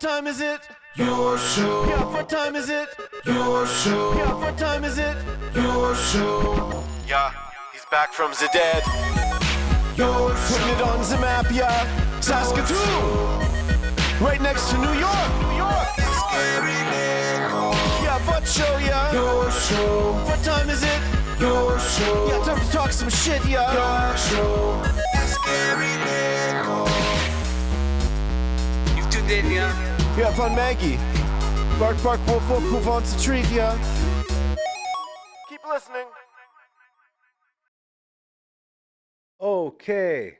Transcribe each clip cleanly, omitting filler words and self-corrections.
time is it? Your show. Yeah, what time is it? Your show. Yeah, what time is it? Your show. Yeah, he's back from the dead. Your show. Putting it on the map, yeah. Saskatoon. Right next to New York. New York. Yeah, what show, yeah? Your show. What time is it? Your show. Yeah, time to talk some shit, yeah. Your show. You've tuned in, yeah? Yeah, fun Maggie. Bark, bark, wolf, wolf, who wants a treat, yeah? Keep listening. Okay.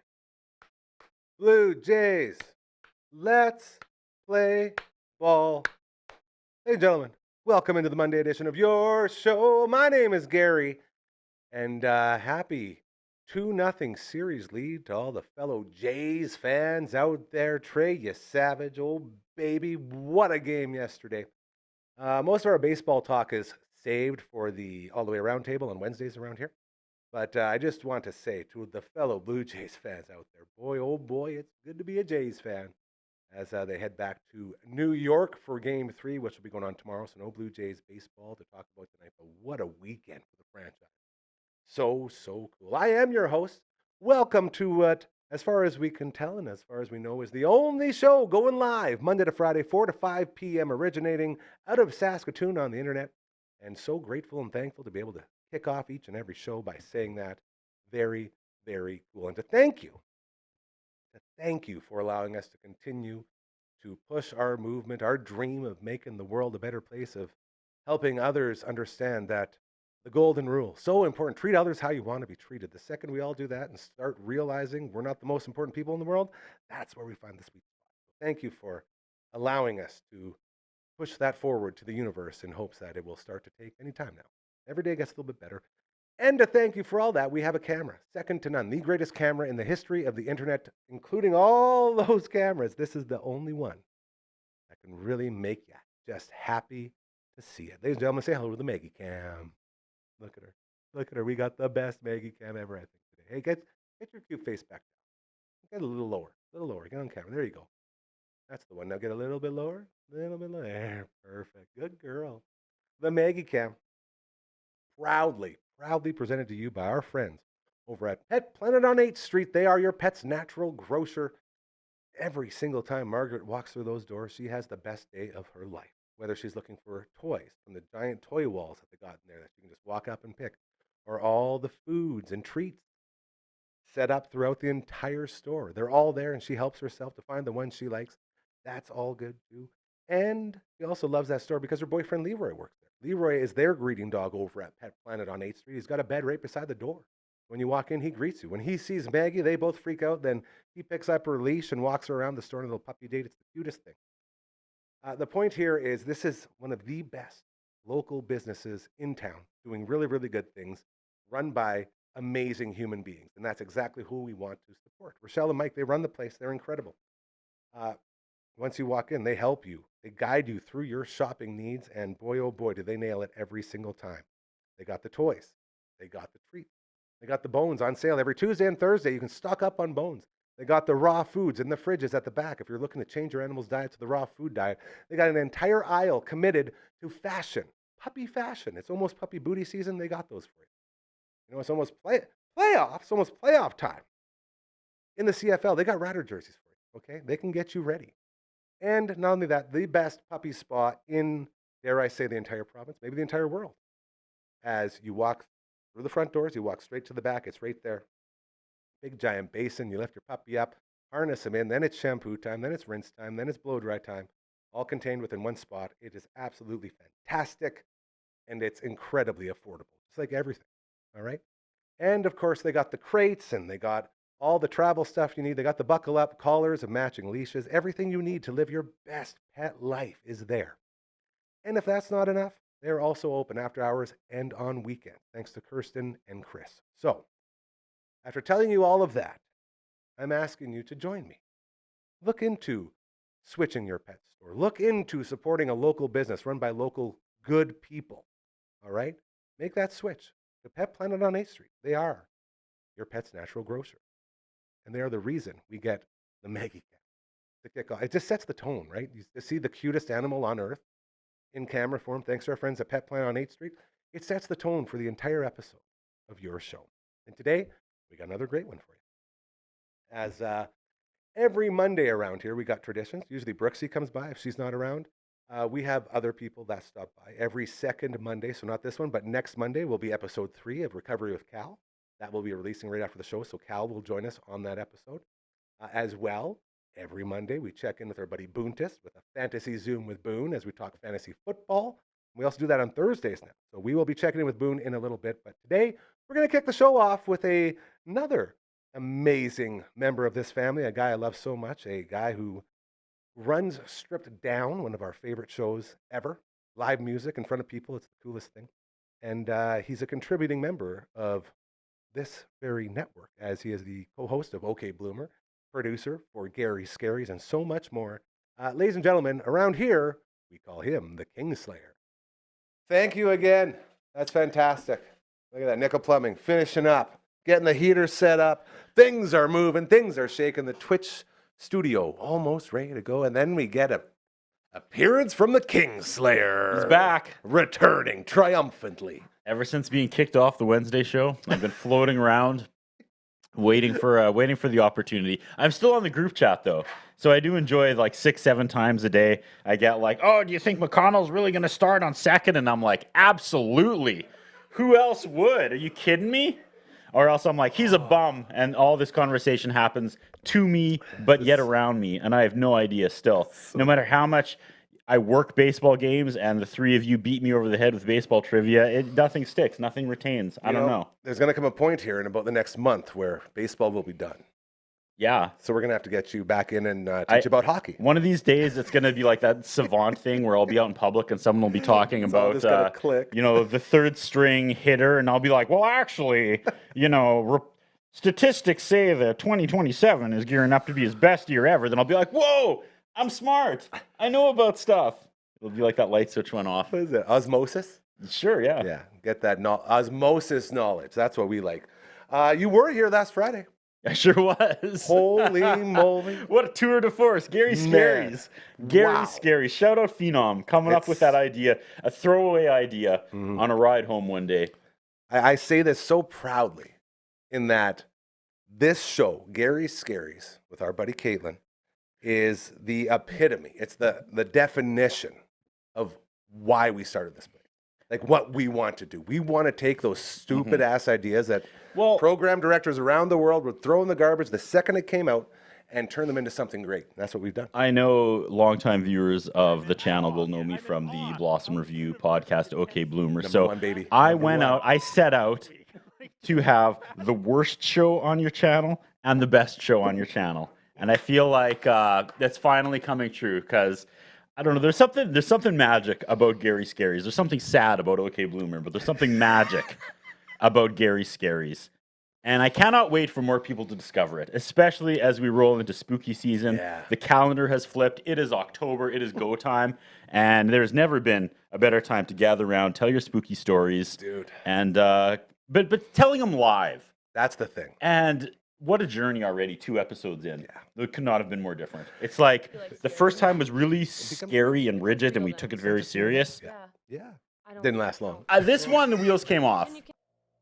Blue Jays, let's play ball. Hey, gentlemen, welcome into the Monday edition of your show. My name is Gary, and happy 2-0 series lead to all the fellow Jays fans out there. Trey, you savage old baby. What a game yesterday. Most of our baseball talk is saved for the all the way around table on Wednesdays around here. But I just want to say to the fellow Blue Jays fans out there, boy, oh boy, it's good to be a Jays fan as they head back to New York for Game 3, which will be going on tomorrow. So no Blue Jays baseball to talk about tonight, but what a weekend for the franchise. So cool. I am your host. Welcome to what, as far as we can tell and as far as we know, is the only show going live Monday to Friday, 4 to 5 p.m., originating out of Saskatoon on the internet. And so grateful and thankful to be able to kick off each and every show by saying that. Very, very cool. And to thank you for allowing us to continue to push our movement, our dream of making the world a better place, of helping others understand that the golden rule, so important. Treat others how you want to be treated. The second we all do that and start realizing we're not the most important people in the world, that's where we find the sweet spot. So thank you for allowing us to push that forward to the universe in hopes that it will start to take any time now. Every day gets a little bit better. And to thank you for all that, we have a camera, second to none, the greatest camera in the history of the internet, including all those cameras. This is the only one that can really make you just happy to see it. Ladies and gentlemen, say hello to the Maggie Cam. Look at her. Look at her. We got the best Maggie Cam ever, I think, today. Hey, get your cute face back down. Get a little lower. A little lower. Get on camera. There you go. That's the one. Now get a little bit lower. A little bit lower. There. Perfect. Good girl. The Maggie Cam. Proudly presented to you by our friends over at Pet Planet on 8th Street. They are your pet's natural grocer. Every single time Margaret walks through those doors, she has the best day of her life. Whether she's looking for toys from the giant toy walls that they got in there that you can just walk up and pick, or all the foods and treats set up throughout the entire store. They're all there, and she helps herself to find the ones she likes. That's all good, too. And she also loves that store because her boyfriend Leroy works there. Leroy is their greeting dog over at Pet Planet on 8th Street. He's got a bed right beside the door. When you walk in, he greets you. When he sees Maggie, they both freak out. Then he picks up her leash and walks her around the store in a little puppy date. It's the cutest thing. The point here is this is one of the best local businesses in town doing really, really good things, run by amazing human beings. And that's exactly who we want to support. Rochelle and Mike, they run the place. They're incredible. Once you walk in, they help you. They guide you through your shopping needs. And boy, oh boy, do they nail it every single time. They got the toys. They got the treats. They got the bones on sale every Tuesday and Thursday. You can stock up on bones. They got the raw foods in the fridges at the back. If you're looking to change your animal's diet to the raw food diet, they got an entire aisle committed to fashion, puppy fashion. It's almost puppy booty season. They got those for you. You know, it's almost playoffs. It's almost playoff time. In the CFL, they got Rider jerseys for you. Okay, they can get you ready. And not only that, the best puppy spa in, dare I say, the entire province, maybe the entire world. As you walk through the front doors, you walk straight to the back. It's right there. Big giant basin. You lift your puppy up, harness him in. Then it's shampoo time. Then it's rinse time. Then it's blow dry time. All contained within one spot. It is absolutely fantastic, and it's incredibly affordable. It's like everything. All right. And of course, they got the crates and they got all the travel stuff you need. They got the buckle up collars and matching leashes. Everything you need to live your best pet life is there. And if that's not enough, they're also open after hours and on weekends, thanks to Kirsten and Chris. So, after telling you all of that, I'm asking you to join me. Look into switching your pet store. Look into supporting a local business run by local good people. All right? Make that switch to Pet Planet on 8th Street. They are your pet's natural grocer. And they are the reason we get the Maggie Cat. to kick off. It just sets the tone, right? You see the cutest animal on earth in camera form, thanks to our friends at Pet Plant on 8th Street. It sets the tone for the entire episode of your show. And today, we got another great one for you. As every Monday around here, we got traditions. Usually Brooksy comes by if she's not around. We have other people that stop by every second Monday, so not this one, but next Monday will be episode 3 of Recovery with Cal. That will be releasing right after the show, so Cal will join us on that episode. As well, every Monday, we check in with our buddy Boontis with a fantasy Zoom with Boone as we talk fantasy football. We also do that on Thursdays now. So we will be checking in with Boone in a little bit. But today, we're going to kick the show off with another amazing member of this family, a guy I love so much, a guy who runs Stripped Down, one of our favorite shows ever. Live music in front of people, it's the coolest thing. And he's a contributing member of this very network, as he is the co-host of OK Bloomer, producer for Gary Scaries, and so much more. Ladies and gentlemen, around here, we call him the Kingslayer. Thank you again. That's fantastic. Look at that, Nickel Plumbing, finishing up, getting the heater set up. Things are moving, things are shaking. The Twitch studio almost ready to go, and then we get an appearance from the Kingslayer. He's back. Returning triumphantly. Ever since being kicked off the Wednesday show, I've been floating around, waiting for the opportunity. I'm still on the group chat though, so I do enjoy like 6-7 times a day. I get like, "Oh, do you think McConnell's really going to start on second?" And I'm like, "Absolutely. Who else would? Are you kidding me?" Or else I'm like, "He's a bum," and all this conversation happens to me, but yet around me, and I have no idea still. No matter how much I work baseball games and the three of you beat me over the head with baseball trivia, nothing sticks, nothing retains. I don't know. There's going to come a point here in about the next month where baseball will be done. Yeah. So we're going to have to get you back in and teach you about hockey. One of these days, it's going to be like that savant thing where I'll be out in public and someone will be talking about, the third string hitter, and I'll be like, well, actually, statistics say that 2027 is gearing up to be his best year ever. Then I'll be like, whoa, I'm smart. I know about stuff. It'll be like that light switch went off. What is it? Osmosis? Sure, yeah. Yeah, get that osmosis knowledge. That's what we like. You were here last Friday. I sure was. Holy moly. What a tour de force. Gary Scaries. Gary Scaries. Shout out Phenom coming up with that idea, a throwaway idea on a ride home one day. I say this so proudly in that this show, Gary Scaries, with our buddy Caitlin, is the epitome. It's the definition of why we started this place. Like what we want to do. We want to take those stupid ass ideas that program directors around the world would throw in the garbage the second it came out and turn them into something great. That's what we've done. I know longtime viewers of the channel will know me from the Blossom Review podcast, OK Bloomer. Number one, baby. I set out to have the worst show on your channel and the best show on your channel. And I feel like that's finally coming true because, I don't know, there's something magic about Gary Scaries. There's something sad about OK Bloomer, but there's something magic about Gary Scaries. And I cannot wait for more people to discover it, especially as we roll into spooky season. Yeah. The calendar has flipped. It is October. It is go time. And there's never been a better time to gather around, tell your spooky stories. Dude. And, but telling them live. That's the thing. And what a journey already, 2 episodes in. Yeah. It could not have been more different. It's like the first time was really scary and rigid, and we took it very serious. Yeah. Didn't last long. This one, the wheels came off.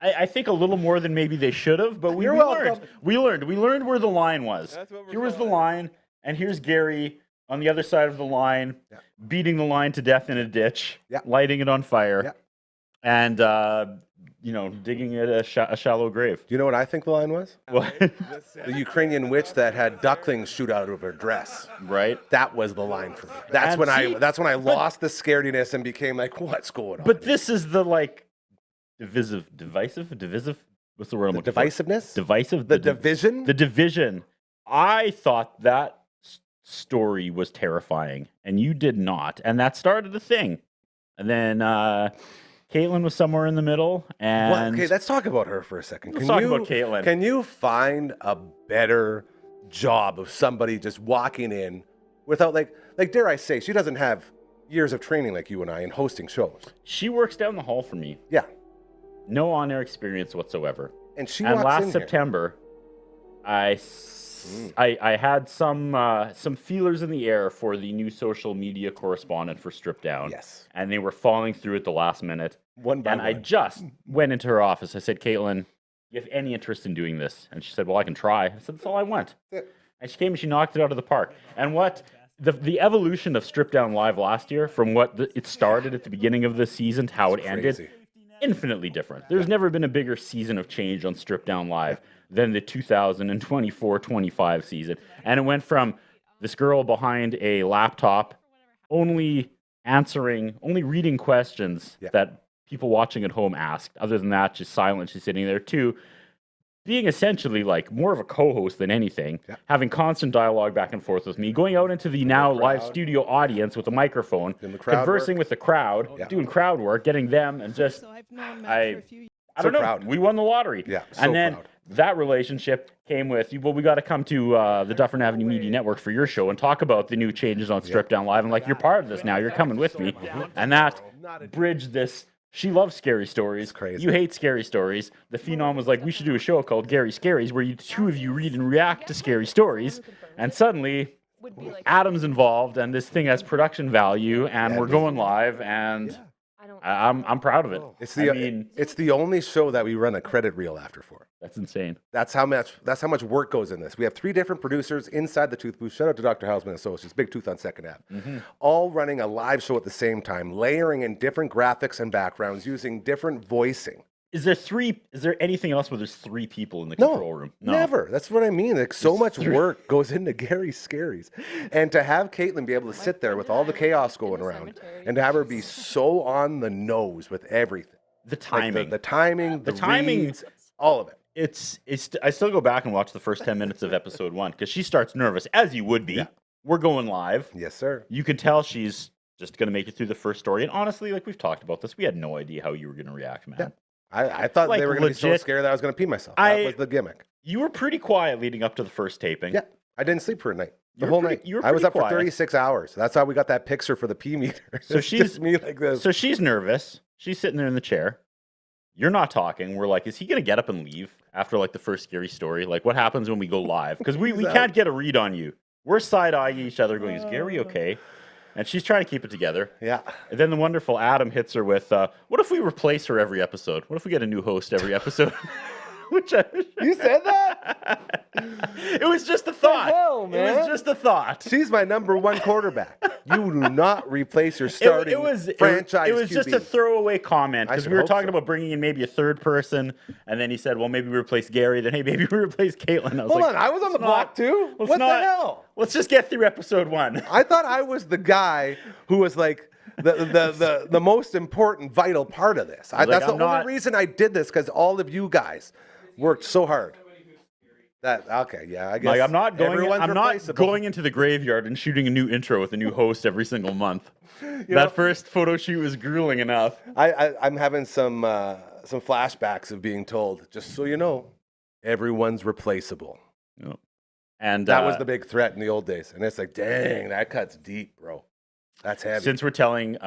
I think a little more than maybe they should have, but we learned. We learned where the line was. Here was the line, and here's Gary on the other side of the line, beating the line to death in a ditch, lighting it on fire, and digging it a shallow grave. Do you know what I think the line was? What? The Ukrainian witch that had ducklings shoot out of her dress. Right. That was the line for me. That's when I lost the scarediness and became like, what's going on? But this is the divisive. What's the word I'm looking for? Divisiveness? Divisive. The division? The division. I thought that story was terrifying, and you did not. And that started the thing. And then Caitlin was somewhere in the middle. And okay, let's talk about her for a second. Let's talk about Caitlin. Can you find a better job of somebody just walking in without, like dare I say, she doesn't have years of training like you and I in hosting shows. She works down the hall from me. Yeah. No on-air experience whatsoever. And she and walks last in September, I I had some feelers in the air for the new social media correspondent for Strip Down. Yes. And they were falling through at the last minute. One by and one. I just went into her office. I said, Caitlin, you have any interest in doing this? And she said, well, I can try. I said, that's all I want. And she came and she knocked it out of the park. And what the evolution of Strip Down Live last year, from what it started at the beginning of the season to how it ended, infinitely different. There's never been a bigger season of change on Strip Down Live than the 2024-25 season. And it went from this girl behind a laptop only reading questions that people watching at home asked. Other than that, just silent. She's sitting there too. Being essentially like more of a co-host than anything, having constant dialogue back and forth with me, going out into the now live studio audience with a microphone, conversing with the crowd, doing crowd work, getting them, and just, I don't know. Proud. We won the lottery. Yeah, so and then proud. that relationship came with, well, we got to come to the Dufferin Avenue Media Network for your show and talk about the new changes on Strip Down Live. And like, you're part of this now. You're coming with me. And that bridged this. She loves scary stories. Crazy. You hate scary stories. The Phenom was like, we should do a show called Gary Scaries, where two of you read and react to scary stories. And suddenly, Adam's involved, and this thing has production value, and we're going live, and I'm proud of it. It's the only show that we run a credit reel after for. That's insane. That's how much work goes in this. We have 3 different producers inside the Tooth Booth. Shout out to Dr. Hausman Associates, Big Tooth on 2nd Ave. All running a live show at the same time, layering in different graphics and backgrounds, using different voicing. Is there anything else where there's 3 people in the control room? No, never. That's what I mean. Like, so much work goes into Gary Scaries. And to have Caitlin be able to sit there with all the chaos going around and to have her be so on the nose with everything. The timing. Like the timing, the reads, all of it. I still go back and watch the first 10 minutes of episode 1 because she starts nervous, as you would be. Yeah. We're going live. Yes, sir. You can tell she's just going to make it through the first story. And honestly, like we've talked about this, we had no idea how you were going to react, man. Yeah. I thought they were going to be so scared that I was going to pee myself. That was the gimmick. You were pretty quiet leading up to the first taping. Yeah. I didn't sleep for a night. The whole night. I was up for 36 hours. That's how we got that picture for the pee meter. So she's me like this. So she's nervous. She's sitting there in the chair. You're not talking. We're like, is he going to get up and leave after like the first scary story? Like, what happens when we go live? Because we can't get a read on you. We're side-eyeing each other going, is Gary okay? And she's trying to keep it together. Yeah. And then the wonderful Adam hits her with, what if we replace her every episode? What if we get a new host every episode? You said that? It was just a thought. The hell, man? It was just a thought. She's my number 1 quarterback. You do not replace your starting franchise It was QB. just a throwaway comment because we were talking about bringing in maybe a third person, and then he said, well, maybe we replace Gary. Then, hey, maybe we replace Caitlin. Hold on, I was on the block too? What the hell? Let's just get through episode 1. I thought I was the guy who was like the most important, vital part of this. That's the only reason I did this, because all of you guys worked so hard. I guess. Like, I'm not going into the graveyard and shooting a new intro with a new host every single month. That first photo shoot was grueling enough. I'm having some flashbacks of being told, just so you know, everyone's replaceable. Yep. And that was the big threat in the old days. And it's like, dang, that cuts deep, bro. That's heavy. Since we're telling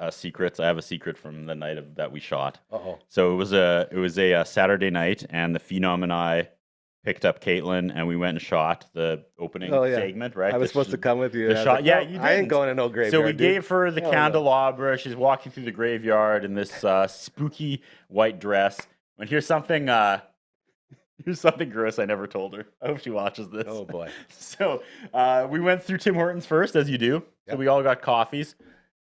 secrets, I have a secret from the night that we shot. Uh-oh. So it was a Saturday night, and the Phenom and I picked up Caitlin, and we went and shot the opening segment, right? I was supposed to come with you. The shot, you didn't. I ain't going to no graveyard. So we gave her the candelabra. She's walking through the graveyard in this spooky white dress. And here's something gross I never told her. I hope she watches this. Oh, boy. So we went through Tim Hortons first, as you do. So we all got coffees,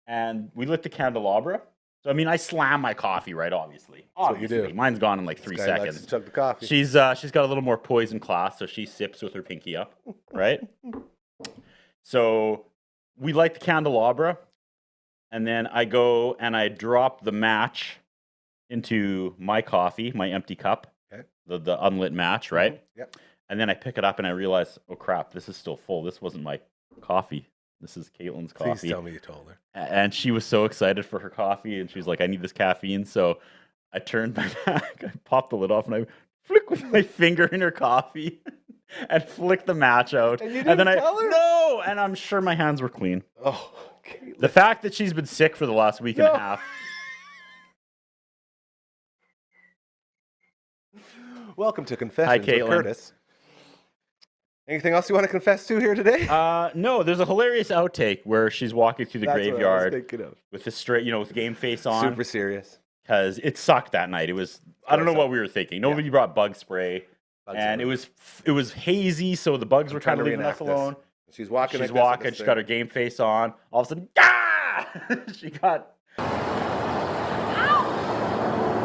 and we lit the candelabra. So, I mean, I slam my coffee, right, obviously. That's what you do. Mine's gone in like 3 seconds. Likes to chug the coffee. She's got a little more poison class, so she sips with her pinky up, right? So we light the candelabra, and then I go and I drop the match into my coffee, my empty cup, the unlit match, right? Mm-hmm. Yep. And then I pick it up and I realize, oh crap, this is still full. This wasn't my coffee. This is Caitlin's coffee. Please tell me you told her. And she was so excited for her coffee, and she was like, I need this caffeine. So I turned my back, I popped the lid off, and I flicked with my finger in her coffee and flicked the match out. And you didn't tell her? No! And I'm sure my hands were clean. Oh, Caitlin. The fact that she's been sick for the last week and a half. Welcome to Confessions with Curtis. Anything else you want to confess to here today? No, there's a hilarious outtake where she's walking through the That's what I was graveyard thinking of. with the straight, with game face on. Super serious. Because it sucked that night. It was, I don't know what we were thinking. Nobody brought bug spray. And it was hazy, so the bugs were trying to leave us alone. She's walking. She's got her game face on. All of a sudden, she got. Ow!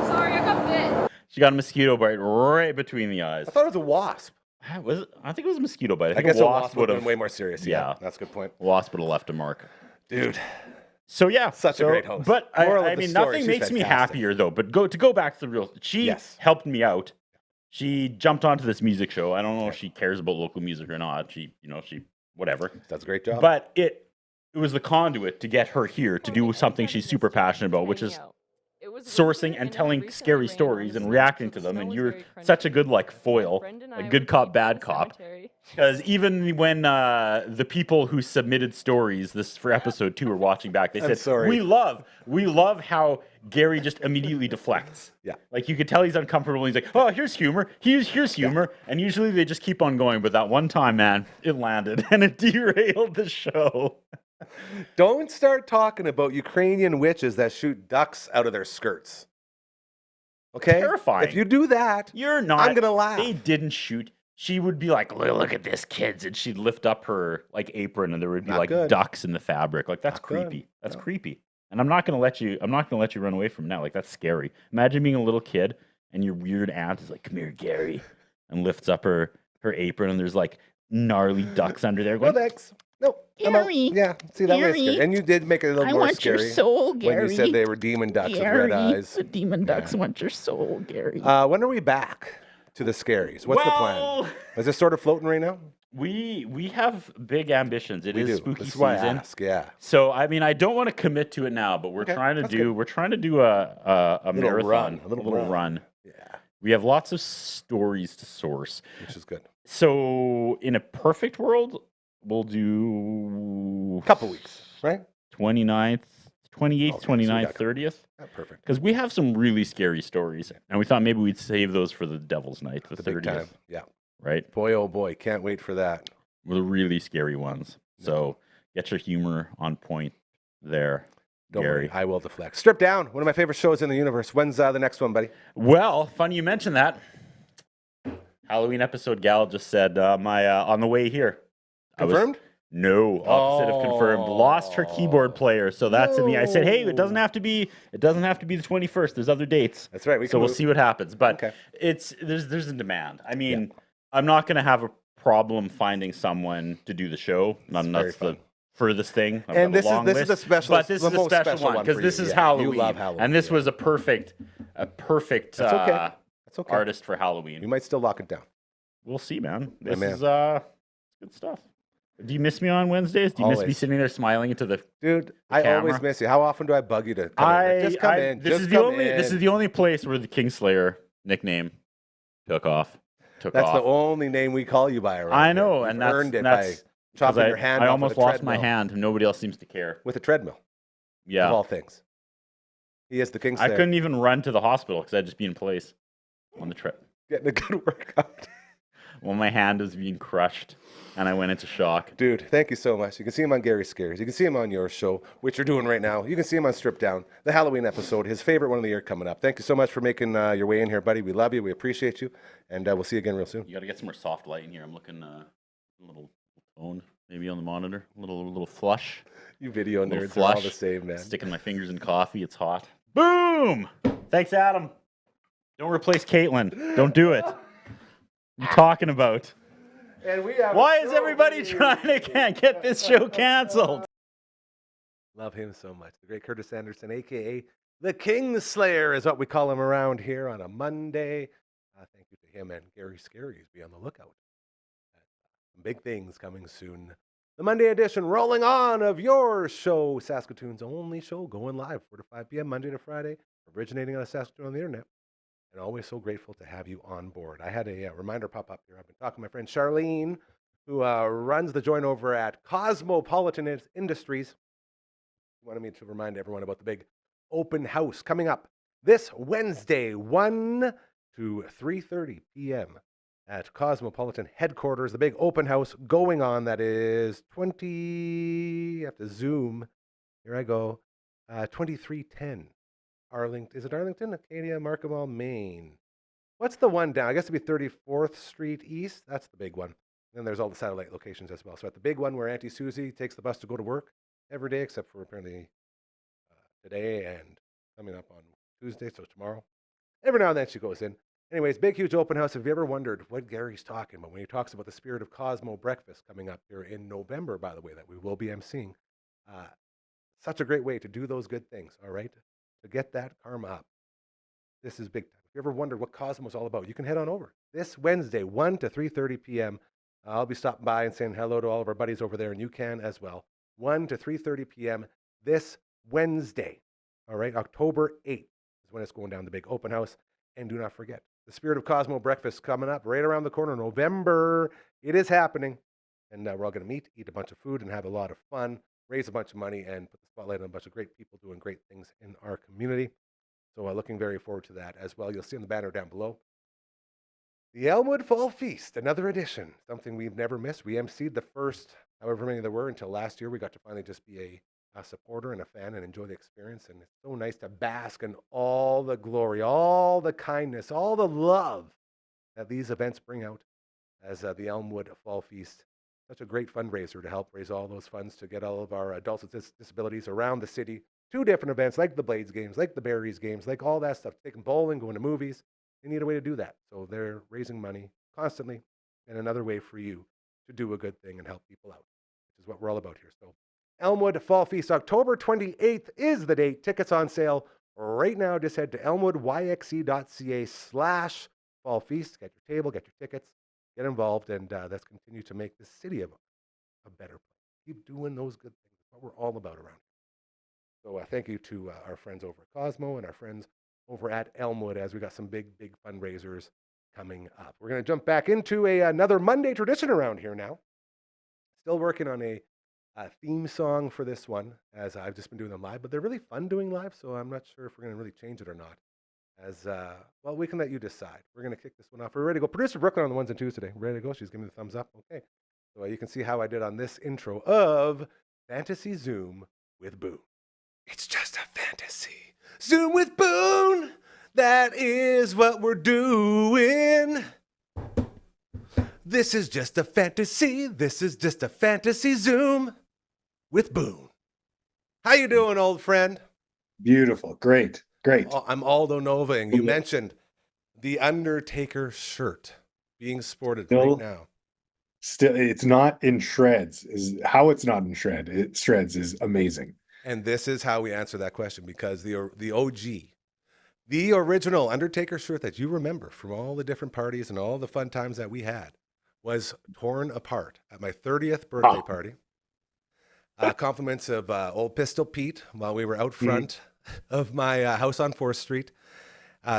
Sorry, I got bit. She got a mosquito bite right between the eyes. I thought it was a wasp. Was it? I think it was a mosquito bite. I guess a wasp would have been way more serious. Yeah, that's a good point. Wasp would have left a mark. Dude. So yeah, such a great host. But I mean, nothing makes me happier though. But to go back to the real, she helped me out. She jumped onto this music show. I don't know if she cares about local music or not. She whatever. Does a great job. But it was the conduit to get her here to do something she's super passionate about, which is sourcing and telling scary stories and reacting to them. And you're such a good foil, a good cop, bad cop. Because even when the people who submitted stories for episode 2 were watching back, they said, we love how Gary just immediately deflects. Yeah. You could tell he's uncomfortable. He's like, oh, here's humor. Here's humor. Yeah. And usually they just keep on going. But that one time, man, it landed and it derailed the show. Don't start talking about Ukrainian witches that shoot ducks out of their skirts. Okay? Terrifying. If you do that, I'm going to laugh. They didn't shoot. She would be like, look at this, kids. And she'd lift up her apron and there would be ducks in the fabric. That's creepy. That's creepy. And I'm not going to let you run away from it now. That's scary. Imagine being a little kid and your weird aunt is like, come here, Gary, and lifts up her apron and there's gnarly ducks under there going, no, thanks. No, Gary, yeah, see, that was scary. And you did make it a little more scary. I want your soul, Gary. When you said they were demon ducks with red eyes. The demon ducks want your soul, Gary. When are we back to the scaries? What's the plan? Is this sort of floating right now? We have big ambitions. It is spooky season. Why I ask, yeah. So I mean, I don't want to commit to it now, but we're trying to do a marathon, a little run. Yeah. We have lots of stories to source, which is good. So in a perfect world, we'll do a couple weeks, right? 29th, 28th, 29th, 30th. Perfect. Because we have some really scary stories, and we thought maybe we'd save those for the Devil's Night, the 30th. Big time. Yeah. Right? Boy, oh boy, can't wait for that. The really scary ones. So get your humor on point there, Don't Gary. worry, I will deflect. Strip Down, one of my favorite shows in the universe. When's the next one, buddy? Well, funny you mentioned that. Halloween episode gal just said on the way here. Confirmed? No, opposite of confirmed. Lost her keyboard player, so that's in the. I said, hey, it doesn't have to be the 21st. There's other dates. That's right. We'll see what happens. But there's a demand. I mean, I'm not going to have a problem finding someone to do the show. That's the furthest thing. And this is a special, but this is a special one because this is Halloween. You love Halloween, and this was a perfect That's okay. artist for Halloween. We might still lock it down. We'll see, man. This is good stuff. Do you miss me on Wednesdays? Do you miss me sitting there smiling into the Dude, I camera? always miss you. How often do I bug you to come in? Just come in. This is the only place where the Kingslayer nickname took off. That's the only name we call you by around I know, here. and You've earned it by chopping your hand off. I almost lost my hand, and nobody else seems to care. With a treadmill. Yeah. Of all things. He is the Kingslayer. I couldn't even run to the hospital because I'd just be in place on the trip. Getting a good workout. Well, my hand was being crushed, and I went into shock. Dude, thank you so much. You can see him on Gary Scares. You can see him on your show, which you're doing right now. You can see him on Strip Down, the Halloween episode, his favorite one of the year coming up. Thank you so much for making your way in here, buddy. We love you. We appreciate you, and we'll see you again real soon. You got to get some more soft light in here. I'm looking a little tone, maybe on the monitor, a little flush. You video nerds are all the same, man. Sticking my fingers in coffee. It's hot. Boom! Thanks, Adam. Don't replace Caitlin. Don't do it. What are you talking about? And we have Why is everybody trying to get this show canceled? Love him so much. The great Curtis Anderson, a.k.a. the Kingslayer, is what we call him around here on a Monday. Thank you to him and Gary Scaries. Be on the lookout. Some big things coming soon. The Monday edition rolling on of your show, Saskatoon's only show, going live 4 to 5 p.m. Monday to Friday, originating on Saskatoon on the internet. And always so grateful to have you on board. I had a reminder pop up here. I've been talking to my friend Charlene, who runs the joint over at Cosmopolitan Industries. She wanted me to remind everyone about the big open house coming up this Wednesday, 1 to 3:30 p.m. at Cosmopolitan headquarters. The big open house going on. That is 20. You have to zoom. Here I go. 2310 Arlington. Is it Arlington? Acadia, Markham, Maine. What's the one down? I guess it'd be 34th Street East. That's the big one. Then there's all the satellite locations as well. So at the big one where Auntie Susie takes the bus to go to work every day, except for apparently today and coming up on Tuesday, so tomorrow. Every now and then she goes in. Anyways, big, huge open house. Have you ever wondered what Gary's talking about when he talks about the Spirit of Cosmo breakfast coming up here in November, by the way, that we will be emceeing? Such a great way to do those good things, all right? To get that karma up. This is big time. If you ever wondered what Cosmo's all about, you can head on over. This Wednesday, 1 to 3:30 p.m., I'll be stopping by and saying hello to all of our buddies over there, and you can as well. 1 to 3:30 p.m. this Wednesday, all right? October 8th is when it's going down, the big open house. And do not forget, the Spirit of Cosmo breakfast coming up right around the corner, November. It is happening. And we're all going to meet, eat a bunch of food, and have a lot of fun, raise a bunch of money, and put the spotlight on a bunch of great people doing great things in our community. So looking very forward to that as well. You'll see on the banner down below. The Elmwood Fall Feast, another edition, something we've never missed. We emceed the first, however many there were, until last year. We got to finally just be a supporter and a fan and enjoy the experience. And it's so nice to bask in all the glory, all the kindness, all the love that these events bring out as the Elmwood Fall Feast. Such a great fundraiser to help raise all those funds to get all of our adults with disabilities around the city to different events like the Blades games, like the Berries games, like all that stuff, taking bowling, going to movies. They need a way to do that. So they're raising money constantly, and another way for you to do a good thing and help people out, which is what we're all about here. So Elmwood Fall Feast, October 28th is the date. Tickets on sale right now. Just head to elmwoodyxe.ca/fall feast. Get your table, get your tickets, get involved, and let's continue to make this city a better place. Keep doing those good things. That's what we're all about around here. So thank you to our friends over at Cosmo and our friends over at Elmwood as we got some big, big fundraisers coming up. We're going to jump back into another Monday tradition around here now. Still working on a theme song for this one, as I've just been doing them live, but they're really fun doing live, so I'm not sure if we're going to really change it or not. As well, we can let you decide. We're going to kick this one off. We're ready to go. Producer Brooklyn on the ones and twos today. Ready to go? She's giving me the thumbs up. Okay. So you can see how I did on this intro of Fantasy Zoom with Boone. It's just a fantasy. Zoom with Boone. That is what we're doing. This is just a fantasy. This is just a fantasy Zoom with Boone. How you doing, old friend? Beautiful. Great. I'm Aldo Nova, and you mentioned the Undertaker shirt being sported right now. Still, it's not in shreds. How it's not in shreds is amazing. And this is how we answer that question, because the OG, the original Undertaker shirt that you remember from all the different parties and all the fun times that we had was torn apart at my 30th birthday party. Compliments of old Pistol Pete while we were out front of my house on 4th Street,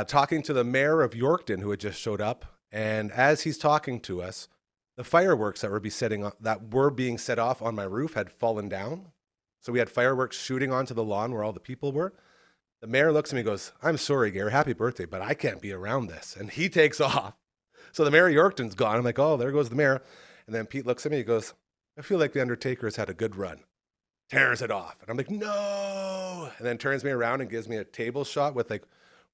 talking to the mayor of Yorkton, who had just showed up. And as he's talking to us, the fireworks that were being set off on my roof had fallen down. So we had fireworks shooting onto the lawn where all the people were. The mayor looks at me and goes, "I'm sorry, Gary, happy birthday, but I can't be around this." And he takes off. So the mayor of Yorkton's gone. I'm like, "Oh, there goes the mayor." And then Pete looks at me, he goes, "I feel like the Undertaker has had a good run." Tears it off. And I'm like, "No." And then turns me around and gives me a table shot with like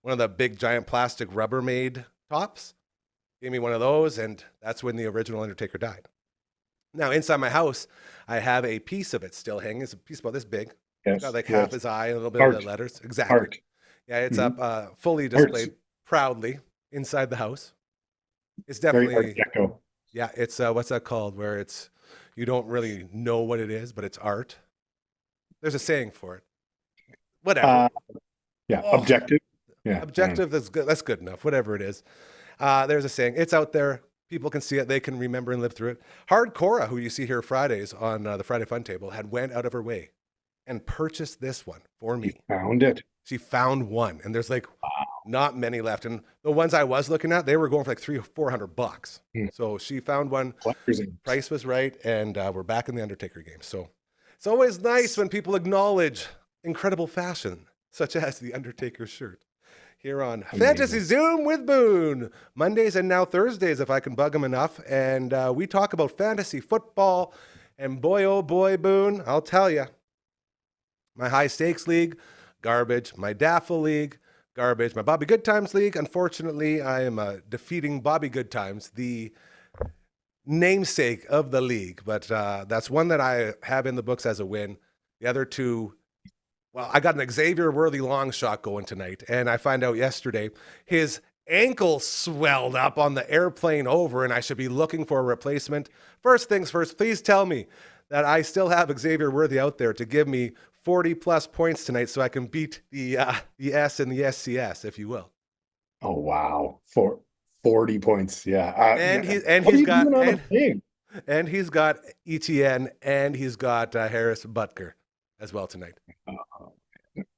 one of the big giant plastic Rubbermaid tops. Gave me one of those, and that's when the original Undertaker died. Now, inside my house, I have a piece of it still hanging. It's a piece about this big. Yes, It's got like half his eye and a little bit Art. of the letters. Exactly. Art. Yeah, it's up fully displayed proudly inside the house. It's Very definitely, Art Deco. yeah, it's, what's that called? Where it's, you don't really know what it is, but it's art. There's a saying for it. Whatever. Yeah, objective. Yeah, Objective, that's good. That's good enough. Whatever it is. There's a saying. It's out there. People can see it. They can remember and live through it. Hardcora, who you see here Fridays on the Friday Fun Table, had went out of her way and purchased this one for me. Found it. She found one, and there's like not many left. And the ones I was looking at, they were going for like $300 or $400. So she found one. Price was right, and we're back in the Undertaker game. So it's always nice when people acknowledge incredible fashion, such as the Undertaker shirt. here on Amazing. Fantasy Zoom with Boone. Mondays and now Thursdays, if I can bug him enough. And we talk about fantasy football. And boy, oh boy, Boone, I'll tell you. My high stakes league, garbage. My Daffel league, garbage. My Bobby Goodtimes league, unfortunately, I am defeating Bobby Goodtimes, the namesake of the league. But that's one that I have in the books as a win. The other two, well, I got an Xavier Worthy long shot going tonight, and I find out yesterday his ankle swelled up on the airplane over, and I should be looking for a replacement. First things first, please tell me that I still have Xavier Worthy out there to give me 40-plus points tonight so I can beat the S and the SCS, if you will. Oh, wow. 40 points. Yeah. And yeah. he's got ETN, and he's got Harris Butker as well tonight.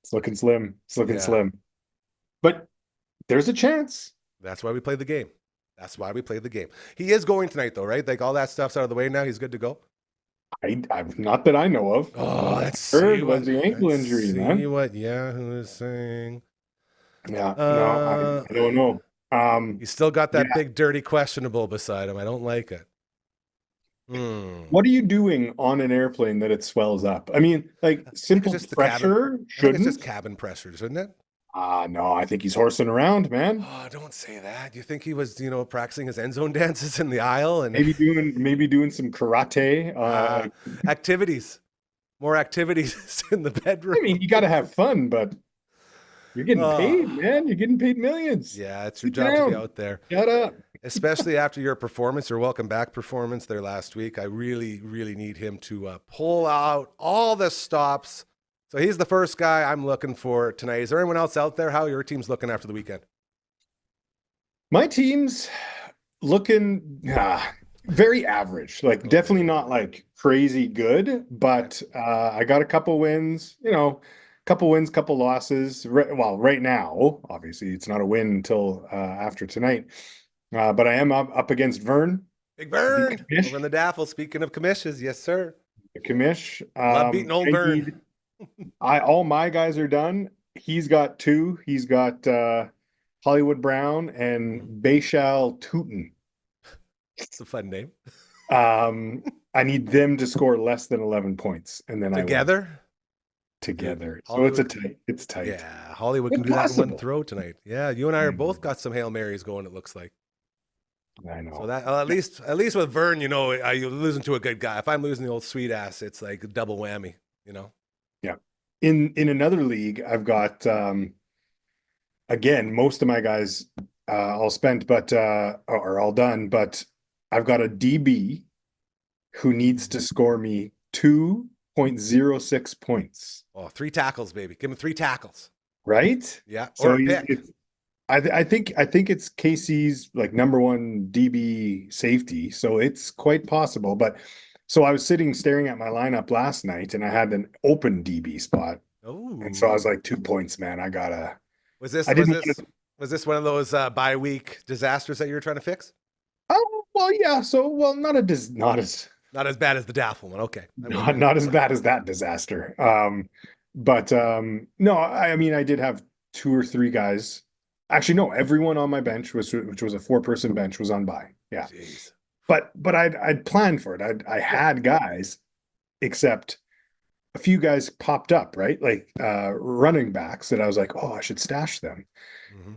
It's looking slim. Slim. But there's a chance. That's why we play the game. He is going tonight, though, right? Like all that stuff's out of the way now. He's good to go. I'm not that I know of. Oh, let's Heard see was the ankle injury, man. See what Yahoo is saying. Yeah, no, I don't know. He's still got that big dirty questionable beside him. I don't like it. What are you doing on an airplane that it swells up? I mean, like simple pressure shouldn't. It's just cabin pressure, shouldn't it? No, I think he's horsing around, man. Oh, don't say that. You think he was, practicing his end zone dances in the aisle and maybe doing some karate activities, more activities in the bedroom. I mean, you got to have fun, but you're getting paid, man. You're getting paid millions. Yeah, it's your job to be out there. Shut up. Especially after your performance, your welcome back performance there last week. I really, really need him to pull out all the stops. So he's the first guy I'm looking for tonight. Is there anyone else out there? How are your team's looking after the weekend? My team's looking very average. Like definitely not like crazy good, but I got a couple wins, couple losses. Right now, obviously it's not a win until after tonight. But I am up against Vern. Big Vern. Over in the Daffel. Speaking of commissions, yes, sir. The commish. Love beating old Vern. All my guys are done. He's got two. He's got Hollywood Brown and Bayshal Tootin. It's a fun name. I need them to score less than 11 points, and then together. So it's tight. Yeah, Hollywood can do that in one throw tonight. Yeah, you and I are both got some Hail Marys going. It looks like. I know. So that at least with Vern, you're losing to a good guy. If I'm losing the old sweet ass, it's like a double whammy. Yeah. In another league, I've got again, most of my guys all spent, but are all done. But I've got a DB who needs to score me 2.06 points. Oh, 3 tackles, baby! Give him 3 tackles. Right? Yeah. So I think it's KC's like number one DB safety, so it's quite possible. But so I was staring at my lineup last night, and I had an open DB spot. Oh. And so I was like, 2 points, man. I gotta. Was this one of those bye week disasters that you were trying to fix? Oh well, yeah. So not as bad as the Daffel one. Okay. Not as bad as that disaster. But no, I mean, I did have 2 or 3 guys. Actually, no, everyone on my bench which was a 4-person bench, was on bye. Yeah. Jeez. But I'd planned for it. I had guys, except a few guys popped up, right? Like running backs that I was like, oh, I should stash them. Mm-hmm.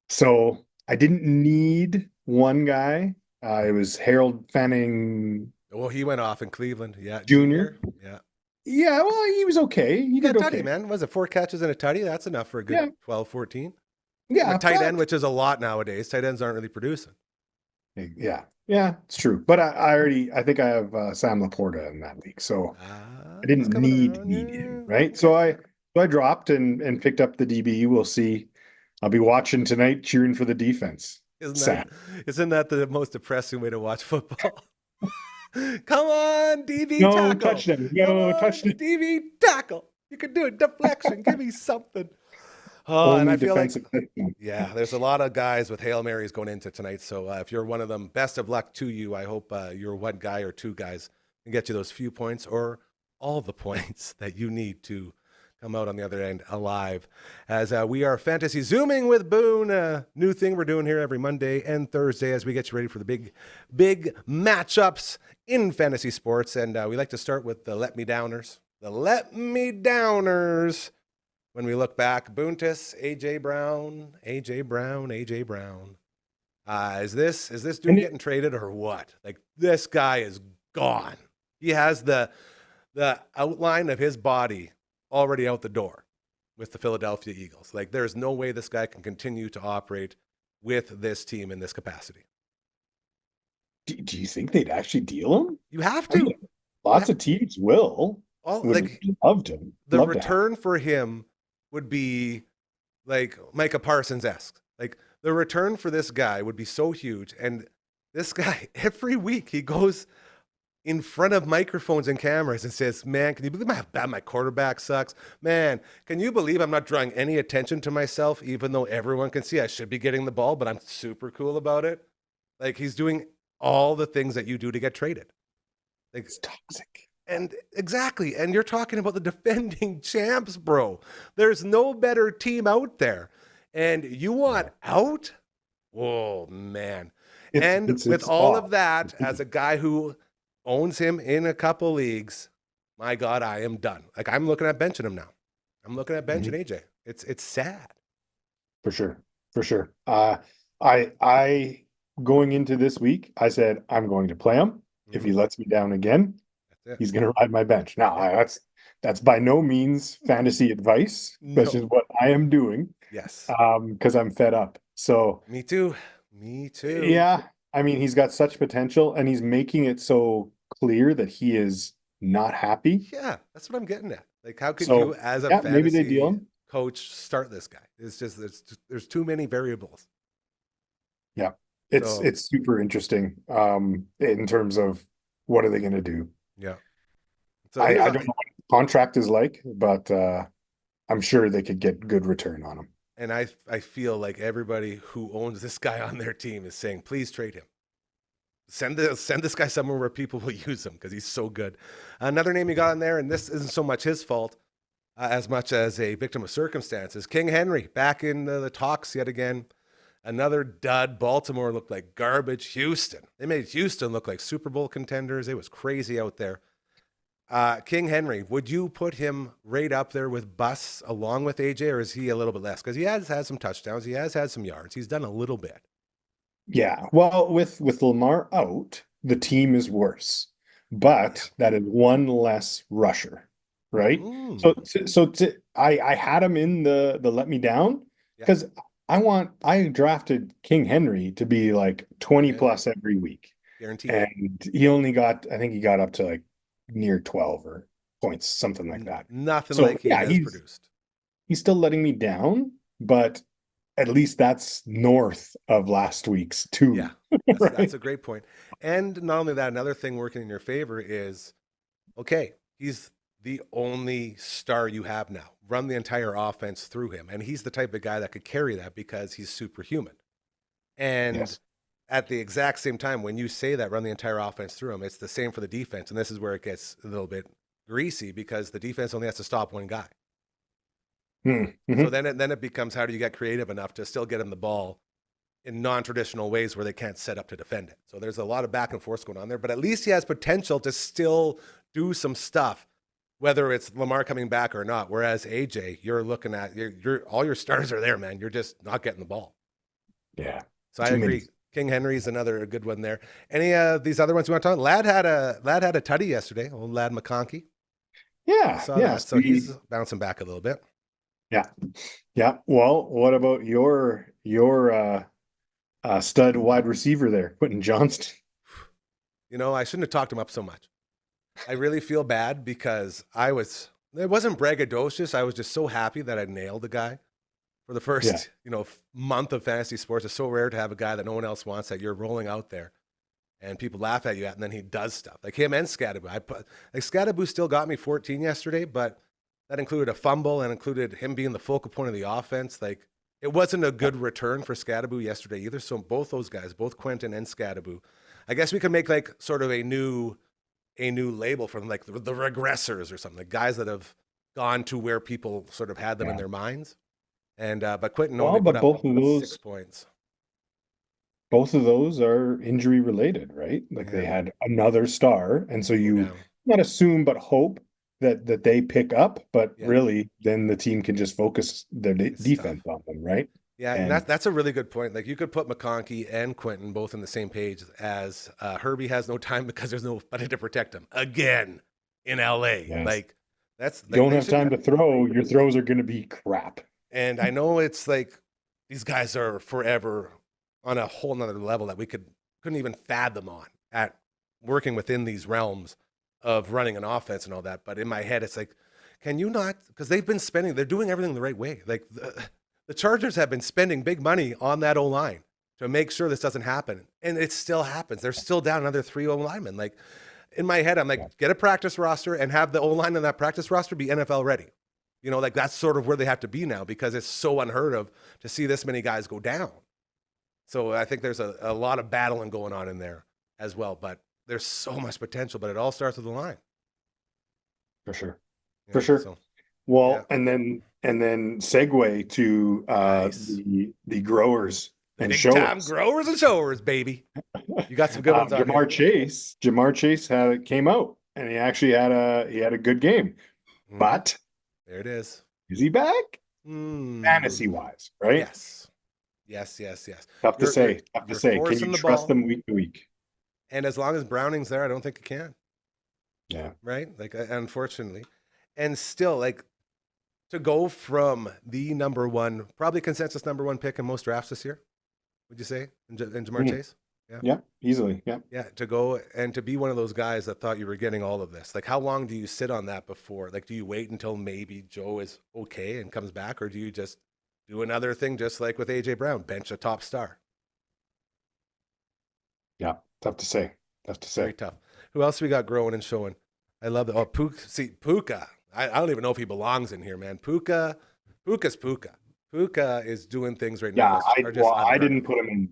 So I didn't need one guy. It was Harold Fanning. Well, he went off in Cleveland. Yeah. Junior. Yeah. Yeah, well, he was okay. He did tutty, okay. Man. Was it 4 catches and a tutty? That's enough for a good 12, 14. Yeah. A tight end, which is a lot nowadays. Tight ends aren't really producing. Yeah, it's true. But I think I have Sam Laporta in that league, so I didn't need him, right? So I dropped and picked up the DB. We'll see. I'll be watching tonight, cheering for the defense. Isn't that the most depressing way to watch football? Come on, DB tackle. Touchdown. Touchdown. DB tackle. You can do a deflection. Give me something. Oh, and I feel like, there's a lot of guys with Hail Marys going into tonight. So if you're one of them, best of luck to you. I hope you're one guy or 2 guys can get you those few points or all the points that you need to come out on the other end alive, as we are fantasy zooming with Boone. New thing we're doing here every Monday and Thursday as we get you ready for the big matchups in fantasy sports. And we like to start with the let me downers. The let me downers. When we look back, Boontis, AJ Brown. Is this dude getting traded or what? Like, this guy is gone. He has the outline of his body already out the door with the Philadelphia Eagles. Like, there's no way this guy can continue to operate with this team in this capacity. Do you think they'd actually deal him? You have to. Lots of teams will. Loved him. The return for him would be like Micah Parsons-esque. Like, the return for this guy would be so huge. And this guy, every week, he goes in front of microphones and cameras and says, man, can you believe how bad my quarterback sucks? Man, can you believe I'm not drawing any attention to myself, even though everyone can see I should be getting the ball, but I'm super cool about it? Like, he's doing all the things that you do to get traded. Like, It's toxic. and exactly. And you're talking about the defending champs, bro. There's no better team out there. And you want out? Whoa, man. With all of that, as a guy who owns him in a couple leagues, my God, I am done. Like, I'm looking at benching him now. I'm looking at benching AJ. It's sad. For sure. I going into this week, I said I'm going to play him. If he lets me down again, he's going to ride my bench. Now, that's by no means fantasy advice. That's just what I am doing. Yes. Because I'm fed up. So Me too. yeah, I mean, he's got such potential, and he's making it so clear that he is not happy. Yeah, that's what I'm getting at. Like, how could So, you, as a maybe they fantasy deal him. coach, start this guy? It's just there's too many variables. Yeah, it's super interesting in terms of what are they going to do. Yeah. So I don't know what the contract is like, but I'm sure they could get good return on him. And I feel like everybody who owns this guy on their team is saying, please trade him. Send this guy somewhere where people will use him because he's so good. Another name you got in there, and this isn't so much his fault as much as a victim of circumstances. King Henry back in the talks yet again. Another dud. Baltimore looked like garbage. Houston. They made Houston look like Super Bowl contenders. It was crazy out there. King Henry, would you put him right up there with Bus along with AJ, or is he a little bit less? Because he has had some touchdowns. He has had some yards. He's done a little bit. Yeah, well, with Lamar out, the team is worse, but that is one less rusher, right? I had him in the let me down because I drafted King Henry to be like 20 plus every week, Guaranteed. and he only got, I think he got up to like near 12 or points, something like that. Nothing So, like he has he's produced. He's still letting me down, but at least that's north of last week's too. Yeah, that's a great point. And not only that, another thing working in your favor is, okay, he's the only star you have now. Run the entire offense through him. And he's the type of guy that could carry that because he's superhuman. And at the exact same time, when you say that, run the entire offense through him, it's the same for the defense. And this is where it gets a little bit greasy because the defense only has to stop one guy. Mm-hmm. So then it becomes, how do you get creative enough to still get him the ball in non-traditional ways where they can't set up to defend it? So there's a lot of back and forth going on there, but at least he has potential to still do some stuff, whether it's Lamar coming back or not. Whereas AJ, you're looking at all your stars are there, man. You're just not getting the ball. Yeah. So I agree. King Henry's another good one there. Any of these other ones you want to talk? Lad had a tutty yesterday. Old Lad McConkey. Yeah. Saw that. So he's bouncing back a little bit. Yeah. Well, what about your stud wide receiver there, Quentin Johnston? You know, I shouldn't have talked him up so much. I really feel bad because it wasn't braggadocious. I was just so happy that I nailed the guy for the first, month of fantasy sports. It's so rare to have a guy that no one else wants that you're rolling out there and people laugh at you at, and then he does stuff like him and Scadaboo. Scadaboo still got me 14 yesterday, but that included a fumble and included him being the focal point of the offense. Like, it wasn't a good return for Scadaboo yesterday either. So both those guys, both Quentin and Scadaboo, I guess we could make like sort of a new label for them, like the regressors or something, the guys that have gone to where people sort of had them in their minds. And but Quentin Well, only put but up both of 6 those points. are injury related, right? Like they Yeah. had another star, and so Go you down. not assume but hope that they pick up, but Yeah. really then the team can just focus their defense on them, right? Yeah, and that's a really good point. Like you could put McConkey and Quentin both on the same page as Herbie has no time because there's nobody to protect him again in LA. Yes. Like that's like, don't have time to throw, your throws are going to be crap. And I know it's like these guys are forever on a whole nother level that we couldn't even fathom on at working within these realms of running an offense and all that. But in my head, it's like, can you not? Because they're doing everything the right way. Like the Chargers have been spending big money on that O-line to make sure this doesn't happen. And it still happens. They're still down another 3 O-linemen. Like in my head, I'm like, get a practice roster and have the O-line on that practice roster be NFL ready. You know, like that's sort of where they have to be now because it's so unheard of to see this many guys go down. So I think there's a lot of battling going on in there as well. But there's so much potential, but it all starts with the line. For sure. Yeah, For sure. So, well, yeah. and then segue to nice. the growers and big showers. Time growers and showers, baby. You got some good ones on Jamar Chase. Jamar Chase came out and he actually had a good game. Mm-hmm. But there it is. Is he back? Fantasy wise, right? Yes. Tough to say. Can you trust them week to week? And as long as Browning's there, I don't think you can. Yeah. Right? Like, unfortunately. And still, like, to go from the number one, probably consensus number one pick in most drafts this year, would you say, in Jamar Chase? Yeah, easily. Yeah, to go and to be one of those guys that thought you were getting all of this. Like, how long do you sit on that before? Like, do you wait until maybe Joe is okay and comes back, or do you just do another thing just like with A.J. Brown, bench a top star? Yeah, tough to say. Very tough. Who else we got growing and showing? I love that. Oh, Puka. I don't even know if he belongs in here, man. Puka's Puka. Puka is doing things right now. I didn't put him in.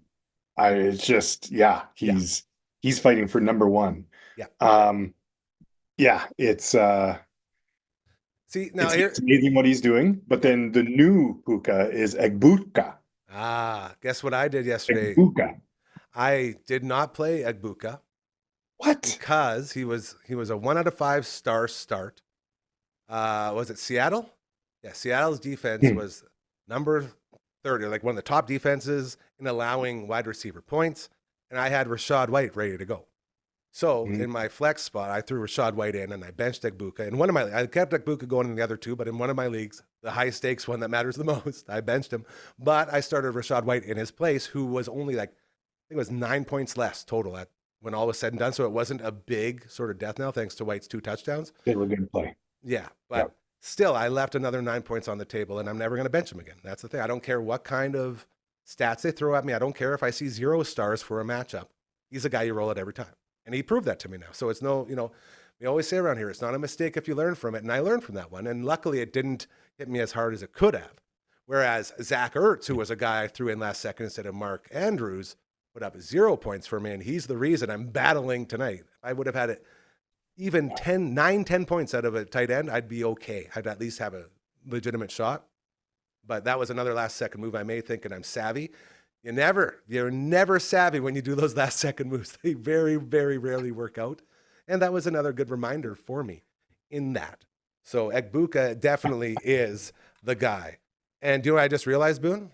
It's just, he's fighting for number one. Yeah. It's see now it's amazing what he's doing. But then the new Puka is Egbuka. Guess what I did yesterday? Egbuka. I did not play Egbuka. What? Because he was a 1 out of 5 star start. Was it Seattle? Yeah, Seattle's defense was number 30, like one of the top defenses in allowing wide receiver points. And I had Rachaad White ready to go. So in my flex spot, I threw Rachaad White in and I benched Egbuka. In I kept Egbuka going in the other two, but in one of my leagues, the high stakes one that matters the most, I benched him. But I started Rachaad White in his place, who was only like, I think it was 9 points less total when all was said and done. So it wasn't a big sort of death knell thanks to White's 2 touchdowns. They were good play. Yeah, but still, I left another 9 points on the table, and I'm never going to bench him again. That's the thing. I don't care what kind of stats they throw at me. I don't care if I see 0 stars for a matchup. He's a guy you roll it every time. And he proved that to me now. So it's we always say around here, it's not a mistake if you learn from it. And I learned from that one. And luckily, it didn't hit me as hard as it could have. Whereas Zach Ertz, who was a guy I threw in last second instead of Mark Andrews, put up 0 points for me. And he's the reason I'm battling tonight. I would have had it even 10 points out of a tight end, I'd be okay. I'd at least have a legitimate shot. But that was another last second move I made thinking I'm savvy. You're never savvy when you do those last second moves. They very, very rarely work out. And that was another good reminder for me in that. So Egbuka definitely is the guy. And do you know what I just realized, Boone?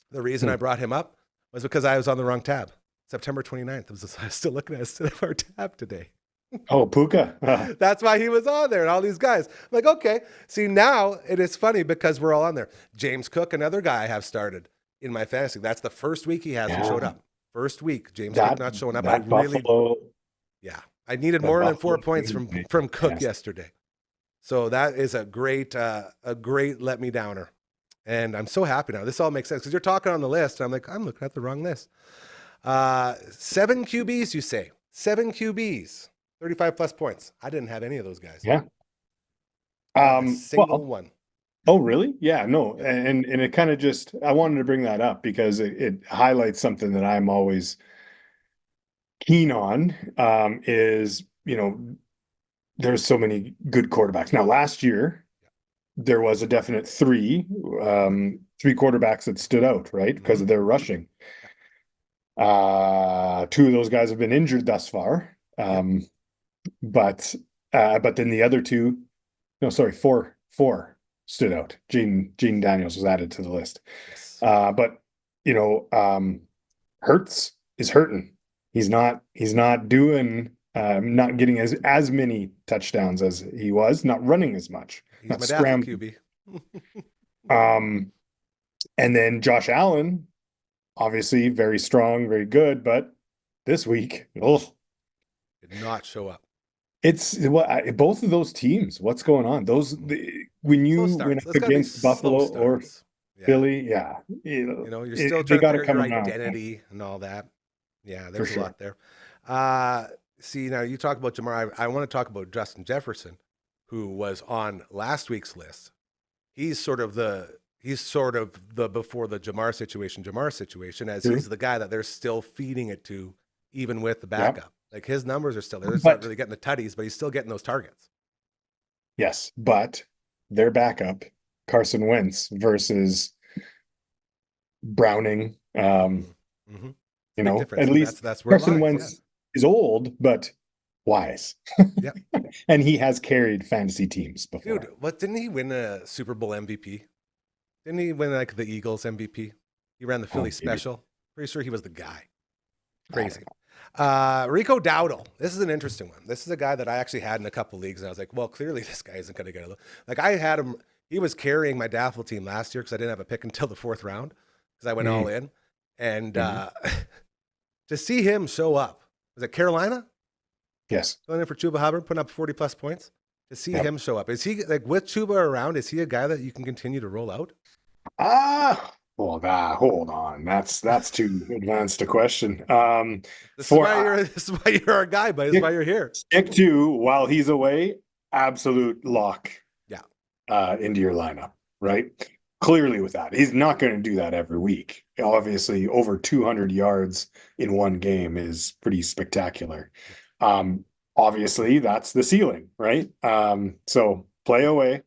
The reason I brought him up was because I was on the wrong tab. September 29th. I was still looking at our tab today. Oh, Puka. That's why he was on there and all these guys. I'm like, okay. See, now it is funny because we're all on there. James Cook, another guy I have started in my fantasy. That's the first week he hasn't showed up. First week, James Cook not showing up. I needed more than 4 points from Cook yesterday. So that is a great let me downer. And I'm so happy now. This all makes sense because you're talking on the list. And I'm like, I'm looking at the wrong list. 7 QBs, you say. 7 QBs. 35 plus points. I didn't have any of those guys. Yeah. Single one. Oh, really? Yeah, no. And it kind of just, I wanted to bring that up because it highlights something that I'm always keen on, is, there's so many good quarterbacks. Now, last year, there was a definite three quarterbacks that stood out, right? Because of their rushing. Two of those guys have been injured thus far. But then the other two, no, sorry, four stood out. Gene Daniels was added to the list. Yes. But Hurts is hurting. He's not doing not getting as many touchdowns as he was, not running as much. He's not my daffodil scrambling. QB. And then Josh Allen, obviously very strong, very good, but this week, Did not show up. it's both of those teams. What's going on? When you went up against Buffalo or Philly, you're still trying to figure out your identity and all that. Yeah, there's a lot there. See, now you talk about Jamar. I want to talk about Justin Jefferson, who was on last week's list. He's sort of the before the Jamar situation, as he's the guy that they're still feeding it to, even with the backup. Yep. Like his numbers are still there. They're not really getting the tutties, but he's still getting those targets. Yes, but their backup, Carson Wentz versus Browning. At least that's where Carson Wentz is old, but wise. Yeah, and he has carried fantasy teams before. Dude, didn't he win a Super Bowl MVP? Didn't he win like the Eagles MVP? He ran the Philly special. Pretty sure he was the guy. Crazy. Rico Dowdle. This is an interesting one. This is a guy that I actually had in a couple leagues, and I was like, well, clearly this guy isn't going to get a look. Like I had him. He was carrying my Daffodil team last year because I didn't have a pick until the 4th round because I went all in. And to see him show up, was it Carolina? Yes. Going in for Chuba Hubbard, putting up 40+ points. To see him show up, is he like with Chuba around? Is he a guy that you can continue to roll out? Hold on. That's too advanced a question. This is why you're our guy, but it's why you're here. Stick to while he's away, absolute lock. Yeah. Into your lineup, right? Clearly with that. He's not going to do that every week. Obviously, over 200 yards in one game is pretty spectacular. Obviously, that's the ceiling, right? So play away.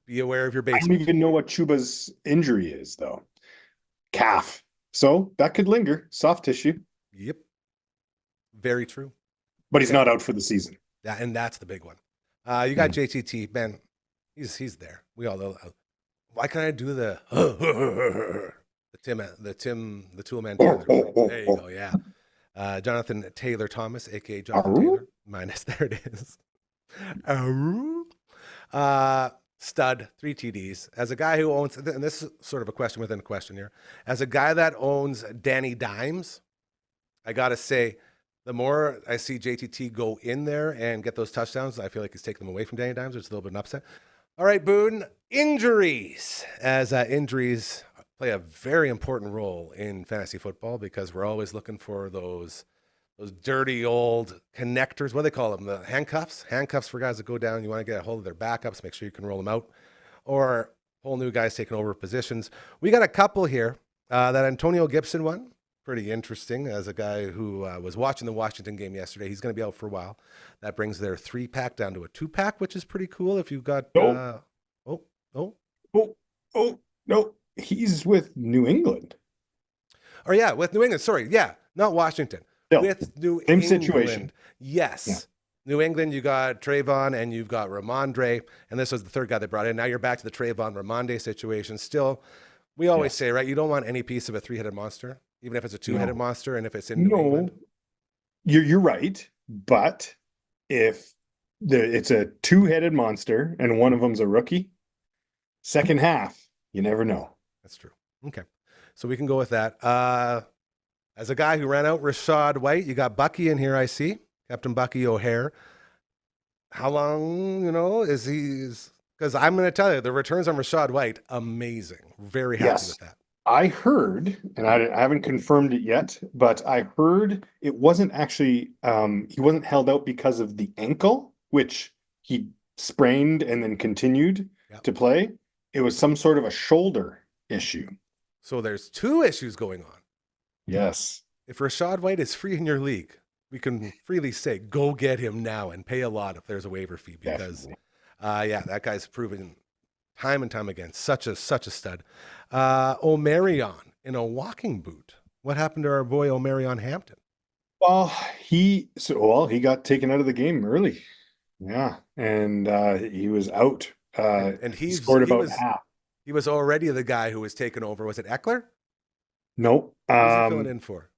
Be aware of your basement. I don't even know what Chuba's injury is, though. Calf. So that could linger. Soft tissue. Yep. Very true. But he's not out for the season. Yeah, and that's the big one. You got JTT, man. He's there. We all know. Why can't I do the Toolman Taylor? There you go. Yeah. Jonathan Taylor Thomas, aka Jonathan Taylor. Minus, there it is. Stud, 3 TDs. As a guy who owns, and this is sort of a question within a question here, as a guy that owns Danny Dimes, I got to say, the more I see JTT go in there and get those touchdowns, I feel like he's taking them away from Danny Dimes, which is a little bit of an upset. All right, Boone, injuries. As injuries play a very important role in fantasy football because we're always looking for those dirty old connectors. What do they call them? The handcuffs? Handcuffs for guys that go down. You want to get a hold of their backups, make sure you can roll them out. Or whole new guys taking over positions. We got a couple here. That Antonio Gibson one, pretty interesting as a guy who was watching the Washington game yesterday. He's going to be out for a while. That brings their 3-pack down to a 2-pack, which is pretty cool if you've got... No, he's with New England. Or yeah, with New England. Sorry, yeah, not Washington. No, with New same England. situation. Yes. Yeah. New England, you got Trayvon and you've got Ramondre, and this was the third guy they brought in. Now you're back to the Trayvon Ramondre situation. Still, we always say, right, you don't want any piece of a 3-headed monster, even if it's a 2-headed monster, and if it's in New England. You're right, but if it's a 2-headed monster and one of them's a rookie, second half, you never know. That's true. Okay, so we can go with that. As a guy who ran out Rachaad White, you got Bucky in here, I see. Captain Bucky O'Hare. How long, is he? Because I'm going to tell you, the returns on Rachaad White, amazing. Very happy with that. I heard, and I haven't confirmed it yet, but I heard it wasn't actually, he wasn't held out because of the ankle, which he sprained and then continued to play. It was some sort of a shoulder issue. So there's 2 issues going on. Yes. If Rachaad White is free in your league, we can freely say, go get him now and pay a lot if there's a waiver fee because, that guy's proven time and time again such a stud. Omarion in a walking boot. What happened to our boy Omarion Hampton? Well, he got taken out of the game early. Yeah, and he was out. And he scored about half. He was already the guy who was taken over. Was it Eckler? Nope. Who was he filling in for?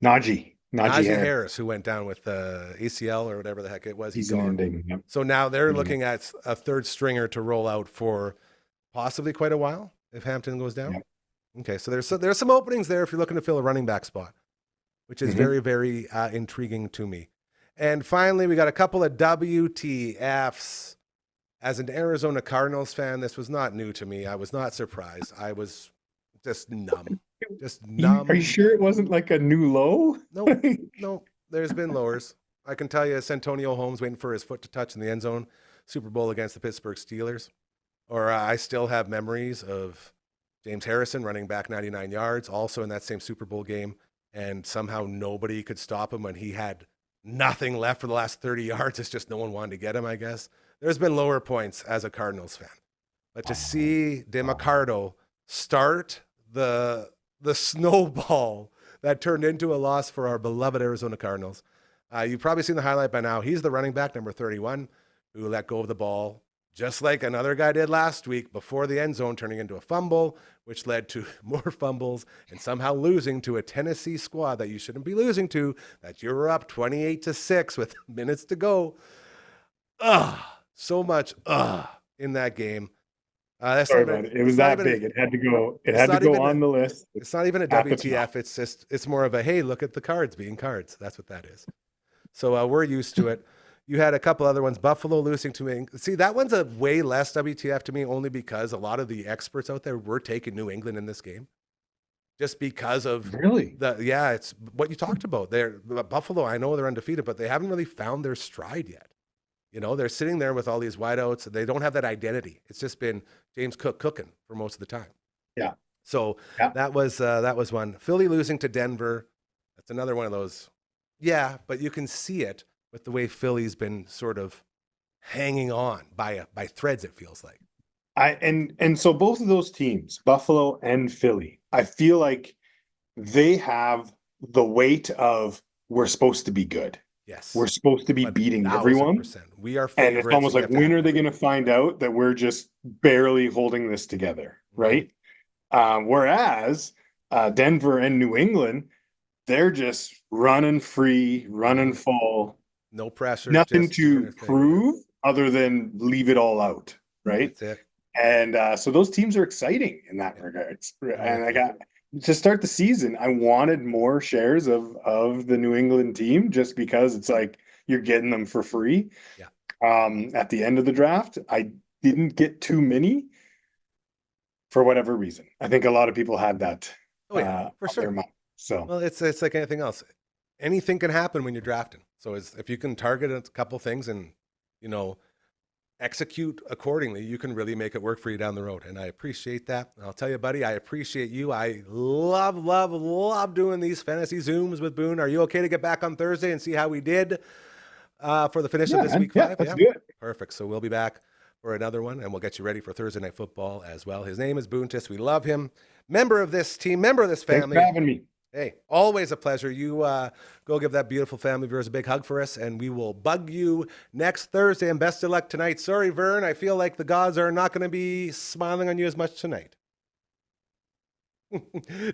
Najee Harris, who went down with ACL or whatever the heck it was. He's gone. Yep. So now they're looking at a third stringer to roll out for possibly quite a while if Hampton goes down. Yep. Okay, so there's some openings there if you're looking to fill a running back spot, which is very, very intriguing to me. And finally, we got a couple of WTFs. As an Arizona Cardinals fan, this was not new to me. I was not surprised. I was just numb. Are you sure it wasn't like a new low? No. There's been lowers. I can tell you, Santonio Holmes waiting for his foot to touch in the end zone, Super Bowl against the Pittsburgh Steelers. Or I still have memories of James Harrison running back 99 yards, also in that same Super Bowl game, and somehow nobody could stop him when he had nothing left for the last 30 yards. It's just no one wanted to get him, I guess. There's been lower points as a Cardinals fan. But to see DeMarcado start the snowball that turned into a loss for our beloved Arizona Cardinals, you've probably seen the highlight by now. He's the running back, number 31, who let go of the ball, just like another guy did last week before the end zone, turning into a fumble, which led to more fumbles and somehow losing to a Tennessee squad that you shouldn't be losing to, that you're up 28-6 with minutes to go. So much in that game. Sorry about it. It was that big. It had to go. It had to go on the list. It's not even a WTF. It's more of a, hey, look at the cards being cards. That's what that is. So we're used to it. You had a couple other ones. Buffalo losing to me. See, that one's a way less WTF to me, only because a lot of the experts out there were taking New England in this game. Just because of it's what you talked about. Buffalo, I know they're undefeated, but they haven't really found their stride yet. You know, they're sitting there with all these wideouts. They don't have that identity. It's just been James Cook cooking for most of the time. Yeah. So that was one. Philly losing to Denver. That's another one of those. Yeah, but you can see it with the way Philly's been sort of hanging on by threads. It feels like. And so both of those teams, Buffalo and Philly, I feel like they have the weight of we're supposed to be good. Yes. We're supposed to be beating everyone. We are favorites. And it's almost like, when are they going to find out that we're just barely holding this together, right? Whereas Denver and New England, they're just running free, running full. No pressure. Nothing to prove other than leave it all out, right? That's it. And so those teams are exciting in that regards. And I got... to start the season, I wanted more shares of the New England team just because it's like you're getting them for free. Yeah. At the end of the draft, I didn't get too many for whatever reason. I think a lot of people had that. For sure. So well, it's like anything else. Anything can happen when you're drafting. So if you can target a couple things and execute accordingly, you can really make it work for you down the road. And I appreciate that. And I'll tell you, buddy, I appreciate you. I love doing these fantasy Zooms with Boone. Are you okay to get back on Thursday and see how we did for the finish of this week 5? Let's do it. Perfect. So we'll be back for another one, and we'll get you ready for Thursday Night Football as well. His name is Boontis. We love him. Member of this team, member of this family. Thanks for having me. Hey, always a pleasure. You go give that beautiful family of yours a big hug for us, and we will bug you next Thursday. And best of luck tonight. Sorry, Vern. I feel like the gods are not going to be smiling on you as much tonight.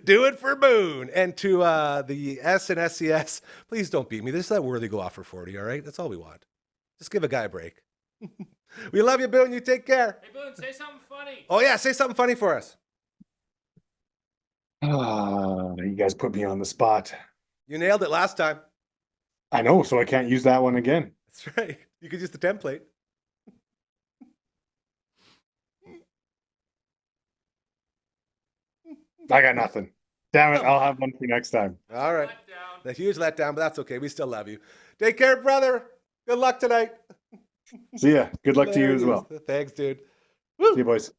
Do it for Boone. And to the S and SCS, please don't beat me. Just let Worthy go off for 40, all right? That's all we want. Just give a guy a break. We love you, Boone. You take care. Hey, Boone, say something funny. Oh, yeah. Say something funny for us. You guys put me on the spot. You nailed it last time. I know, so I can't use that one again. That's right. You could use the template. I got nothing. Damn it, I'll have one for next time. All right. The huge letdown, but that's okay. We still love you. Take care, brother. Good luck tonight. See ya. Good luck to you as well. Thanks, dude. Woo. See you, boys.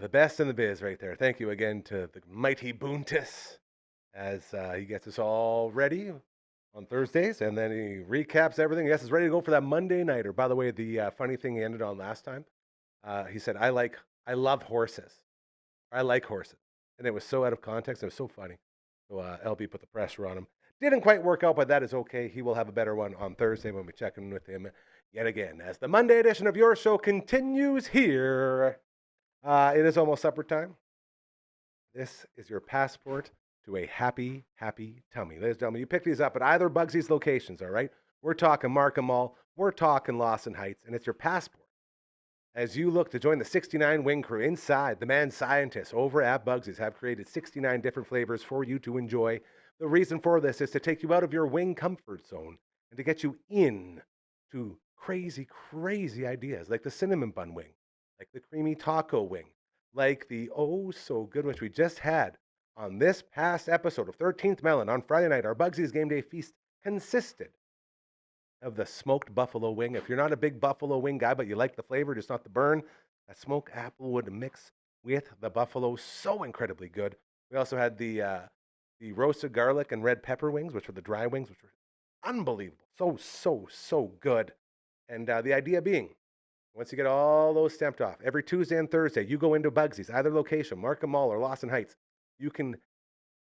The best in the biz right there. Thank you again to the mighty Boontis as he gets us all ready on Thursdays, and then he recaps everything. Yes, he's ready to go for that Monday nighter. By the way, the funny thing he ended on last time, he said, I love horses. I like horses. And it was so out of context. It was so funny. So LB put the pressure on him. Didn't quite work out, but that is okay. He will have a better one on Thursday when we check in with him yet again. As the Monday edition of your show continues here, it is almost supper time. This is your passport to a happy, happy tummy. Ladies and gentlemen, you pick these up at either Bugsy's locations, all right? We're talking Markham Mall. We're talking Lawson Heights, and it's your passport. As you look to join the 69 wing crew inside, the mad scientists over at Bugsy's have created 69 different flavors for you to enjoy. The reason for this is to take you out of your wing comfort zone and to get you in to crazy, crazy ideas like the cinnamon bun wing, like the creamy taco wing, like the oh so good which we just had on this past episode of 13th Melon on Friday night. Our Bugsy's Game Day Feast consisted of the smoked buffalo wing. If you're not a big buffalo wing guy, but you like the flavor, just not the burn, that smoked applewood mix with the buffalo, so incredibly good. We also had the roasted garlic and red pepper wings, which were the dry wings, which were unbelievable. So good. And the idea being, once you get all those stamped off, every Tuesday and Thursday, you go into Bugsy's, either location, Markham Mall or Lawson Heights, you can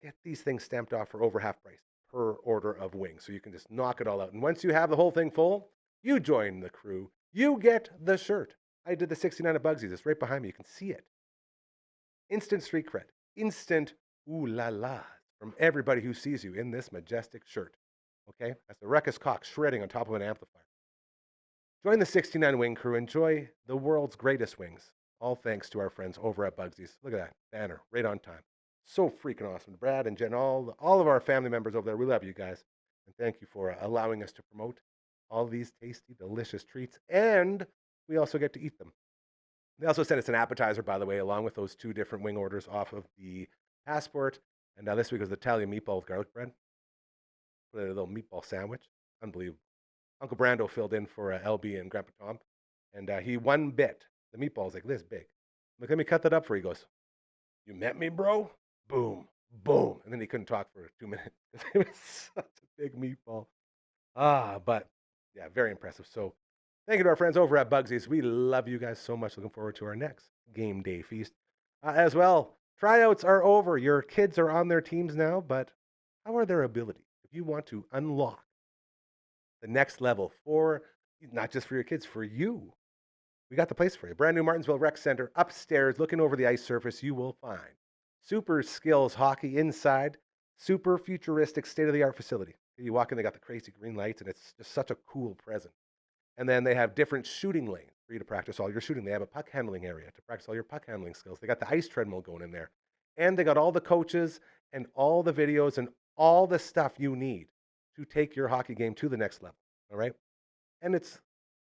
get these things stamped off for over half price per order of wings. So you can just knock it all out. And once you have the whole thing full, you join the crew. You get the shirt. I did the 69 at Bugsy's. It's right behind me. You can see it. Instant street cred. Instant ooh la la from everybody who sees you in this majestic shirt. Okay? That's the Ruckus Cox shredding on top of an amplifier. Join the 69 wing crew. Enjoy the world's greatest wings. All thanks to our friends over at Bugsy's. Look at that banner. Right on time. So freaking awesome. Brad and Jen, all of our family members over there, we love you guys. And thank you for allowing us to promote all these tasty, delicious treats. And we also get to eat them. They also sent us an appetizer, by the way, along with those 2 different wing orders off of the passport. And this week was the Italian meatball with garlic bread. Put a little meatball sandwich. Unbelievable. Uncle Brando filled in for LB and Grandpa Tom. And he one bit. The meatball's like this big. Like, let me cut that up for you. He goes, you met me, bro? Boom, boom. And then he couldn't talk for 2 minutes because it was such a big meatball. But yeah, very impressive. So thank you to our friends over at Bugsy's. We love you guys so much. Looking forward to our next game day feast. As well, tryouts are over. Your kids are on their teams now, but how are their abilities? If you want to unlock the next level for, not just for your kids, for you, we got the place for you. Brand new Martinsville Rec Center upstairs, looking over the ice surface, you will find super skills hockey inside, super futuristic state-of-the-art facility. You walk in, they got the crazy green lights, and it's just such a cool present. And then they have different shooting lanes for you to practice all your shooting. They have a puck handling area to practice all your puck handling skills. They got the ice treadmill going in there. And they got all the coaches and all the videos and all the stuff you need to take your hockey game to the next level, all right? And it's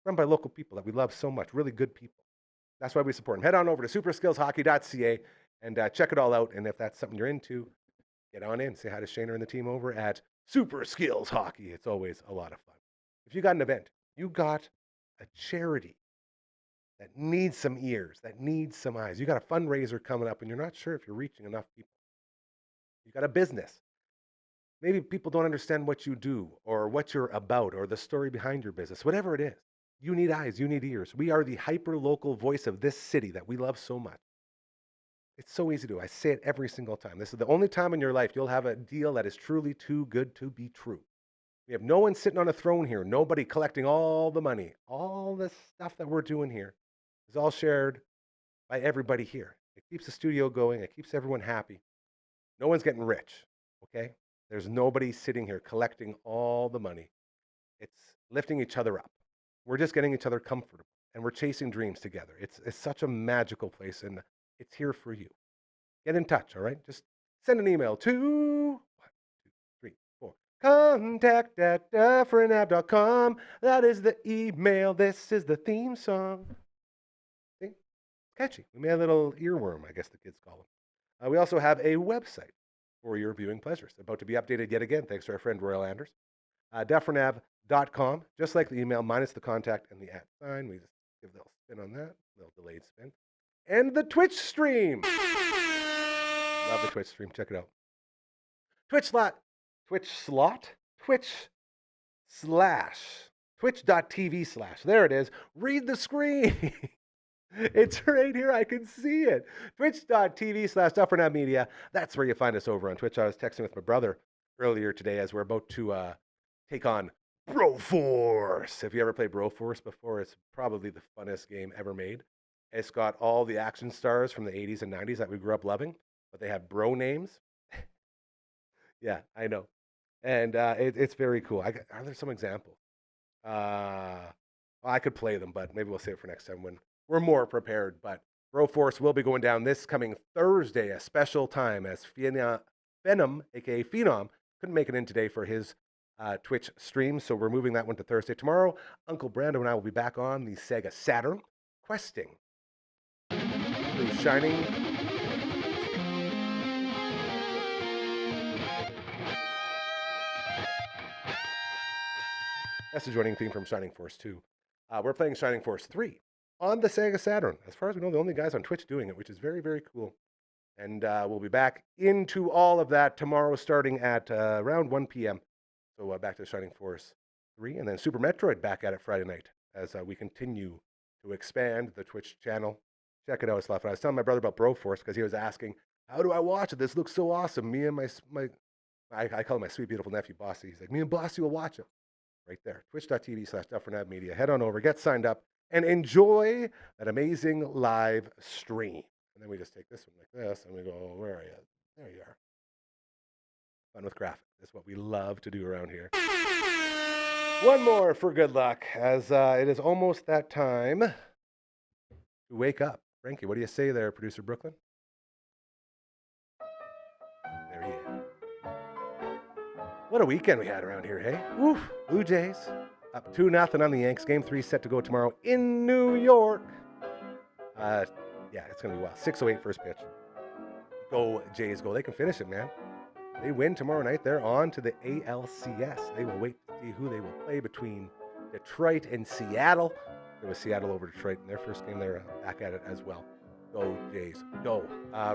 run by local people that we love so much, really good people. That's why we support them. Head on over to superskillshockey.ca and check it all out. And if that's something you're into, get on in. Say hi to Shana and the team over at Super Skills Hockey. It's always a lot of fun. If you got an event, you got a charity that needs some ears, that needs some eyes. You got a fundraiser coming up and you're not sure if you're reaching enough people. You got a business. Maybe people don't understand what you do or what you're about or the story behind your business. Whatever it is, you need eyes, you need ears. We are the hyper-local voice of this city that we love so much. It's so easy to do. I say it every single time. This is the only time in your life you'll have a deal that is truly too good to be true. We have no one sitting on a throne here, nobody collecting all the money. All the stuff that we're doing here is all shared by everybody here. It keeps the studio going. It keeps everyone happy. No one's getting rich, okay? There's nobody sitting here collecting all the money. It's lifting each other up. We're just getting each other comfortable, and we're chasing dreams together. It's such a magical place, and it's here for you. Get in touch, all right? Just send an email to 1, 2, 3, 4. contact@dufferinav.com. That is the email. This is the theme song. See? Catchy. We made a little earworm, I guess the kids call them. We also have a website for your viewing pleasures. About to be updated yet again, thanks to our friend Royal Anders. Dufferinav.com, just like the email, minus the contact and the @ sign. We just give a little spin on that, a little delayed spin. And the Twitch stream. Love the Twitch stream. Check it out. Twitch twitch.tv/, there it is. Read the screen. It's right here. I can see it. Twitch.tv/Dufferin Ave Media. That's where you find us over on Twitch. I was texting with my brother earlier today as we're about to take on Broforce. If you ever played Broforce before, it's probably the funnest game ever made. It's got all the action stars from the 80s and 90s that we grew up loving, but they have bro names. Yeah, I know. And it's very cool. Are there some examples? Well, I could play them, but maybe we'll save it for next time when we're more prepared. But Broforce will be going down this coming Thursday, a special time, as Venom, aka Phenom, couldn't make it in today for his Twitch stream, so we're moving that one to Thursday. Tomorrow, Uncle Brando and I will be back on the Sega Saturn, questing through Shining. That's the joining theme from Shining Force 2. We're playing Shining Force 3 on the Sega Saturn. As far as we know, the only guys on Twitch doing it, which is very, very cool. And we'll be back into all of that tomorrow starting at around 1 p.m. So back to Shining Force 3, and then Super Metroid back at it Friday night as we continue to expand the Twitch channel. Check it out, it's a lot of fun. I was telling my brother about Broforce because he was asking, how do I watch it? This looks so awesome. Me and I call him my sweet, beautiful nephew, Bossy. He's like, me and Bossy will watch it. Right there, twitch.tv/Dufferin Ave Media. Head on over, get signed up, and enjoy that amazing live stream. And then we just take this one like this, and we go, where are you? There you are. Fun with graphics. That's what we love to do around here. One more for good luck, as it is almost that time to wake up. Frankie, what do you say there, Producer Brooklyn? There he is. What a weekend we had around here, hey? Woof. Blue Jays up 2-0 on the Yanks. Game 3 set to go tomorrow in New York. Yeah, it's going to be wild. 6:08 first pitch. Go Jays, go. They can finish it, man. They win tomorrow night. They're on to the ALCS. They will wait to see who they will play between Detroit and Seattle. It was Seattle over Detroit in their first game. They're back at it as well. Go Jays, go.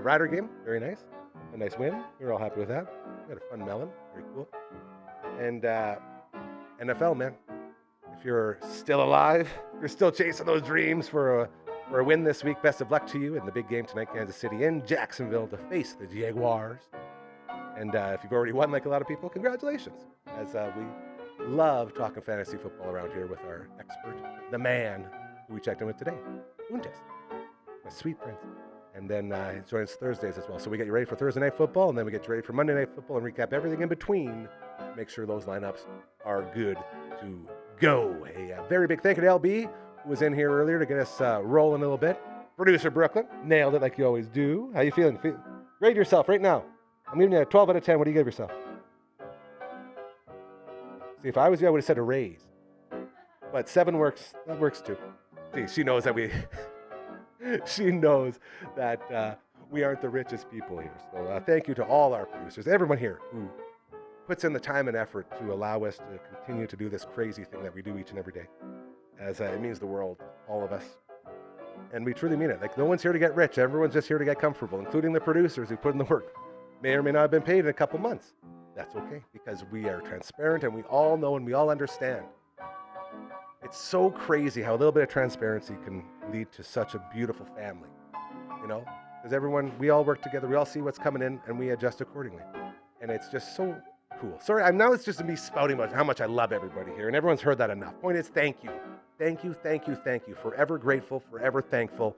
Rider game, very nice. A nice win. We're all happy with that. We had a fun melon. Very cool. And NFL, man. If you're still alive, if you're still chasing those dreams for a win this week, best of luck to you in the big game tonight, Kansas City in Jacksonville to face the Jaguars. And if you've already won like a lot of people, congratulations. As we love talking fantasy football around here with our expert, the man who we checked in with today, Boontis, my sweet prince. And then he joins Thursdays as well. So we get you ready for Thursday Night Football, and then we get you ready for Monday Night Football and recap everything in between. Make sure those lineups are good to go. A very big thank you to LB, who was in here earlier to get us rolling a little bit. Producer Brooklyn, nailed it like you always do. How you feeling? Grade yourself right now. I'm giving you a 12 out of 10. What do you give yourself? See, if I was you, I would have said a raise. But 7 works. That works too. See, she knows that we... she knows that we aren't the richest people here. So thank you to all our producers, everyone here who puts in the time and effort to allow us to continue to do this crazy thing that we do each and every day. As it means the world, all of us. And we truly mean it. Like, no one's here to get rich. Everyone's just here to get comfortable, including the producers who put in the work. May or may not have been paid in a couple months. That's okay, because we are transparent and we all know and we all understand. It's so crazy how a little bit of transparency can lead to such a beautiful family, you know? Because everyone, we all work together, we all see what's coming in, and we adjust accordingly. And it's just so cool. Sorry, now it's just me spouting about how much I love everybody here, and everyone's heard that enough. Point is, thank you. Thank you, thank you, thank you. Forever grateful, forever thankful.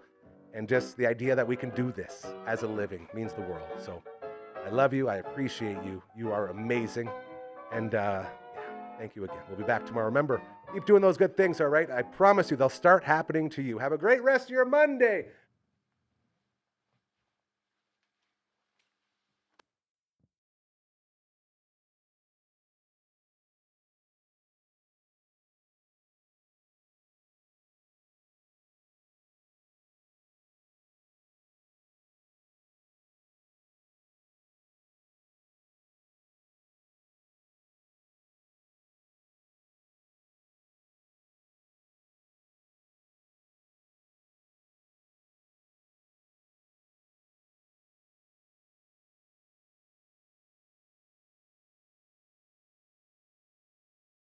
And just the idea that we can do this as a living means the world. So I love you, I appreciate you. You are amazing. And thank you again. We'll be back tomorrow. Remember, keep doing those good things, all right? I promise you, they'll start happening to you. Have a great rest of your Monday.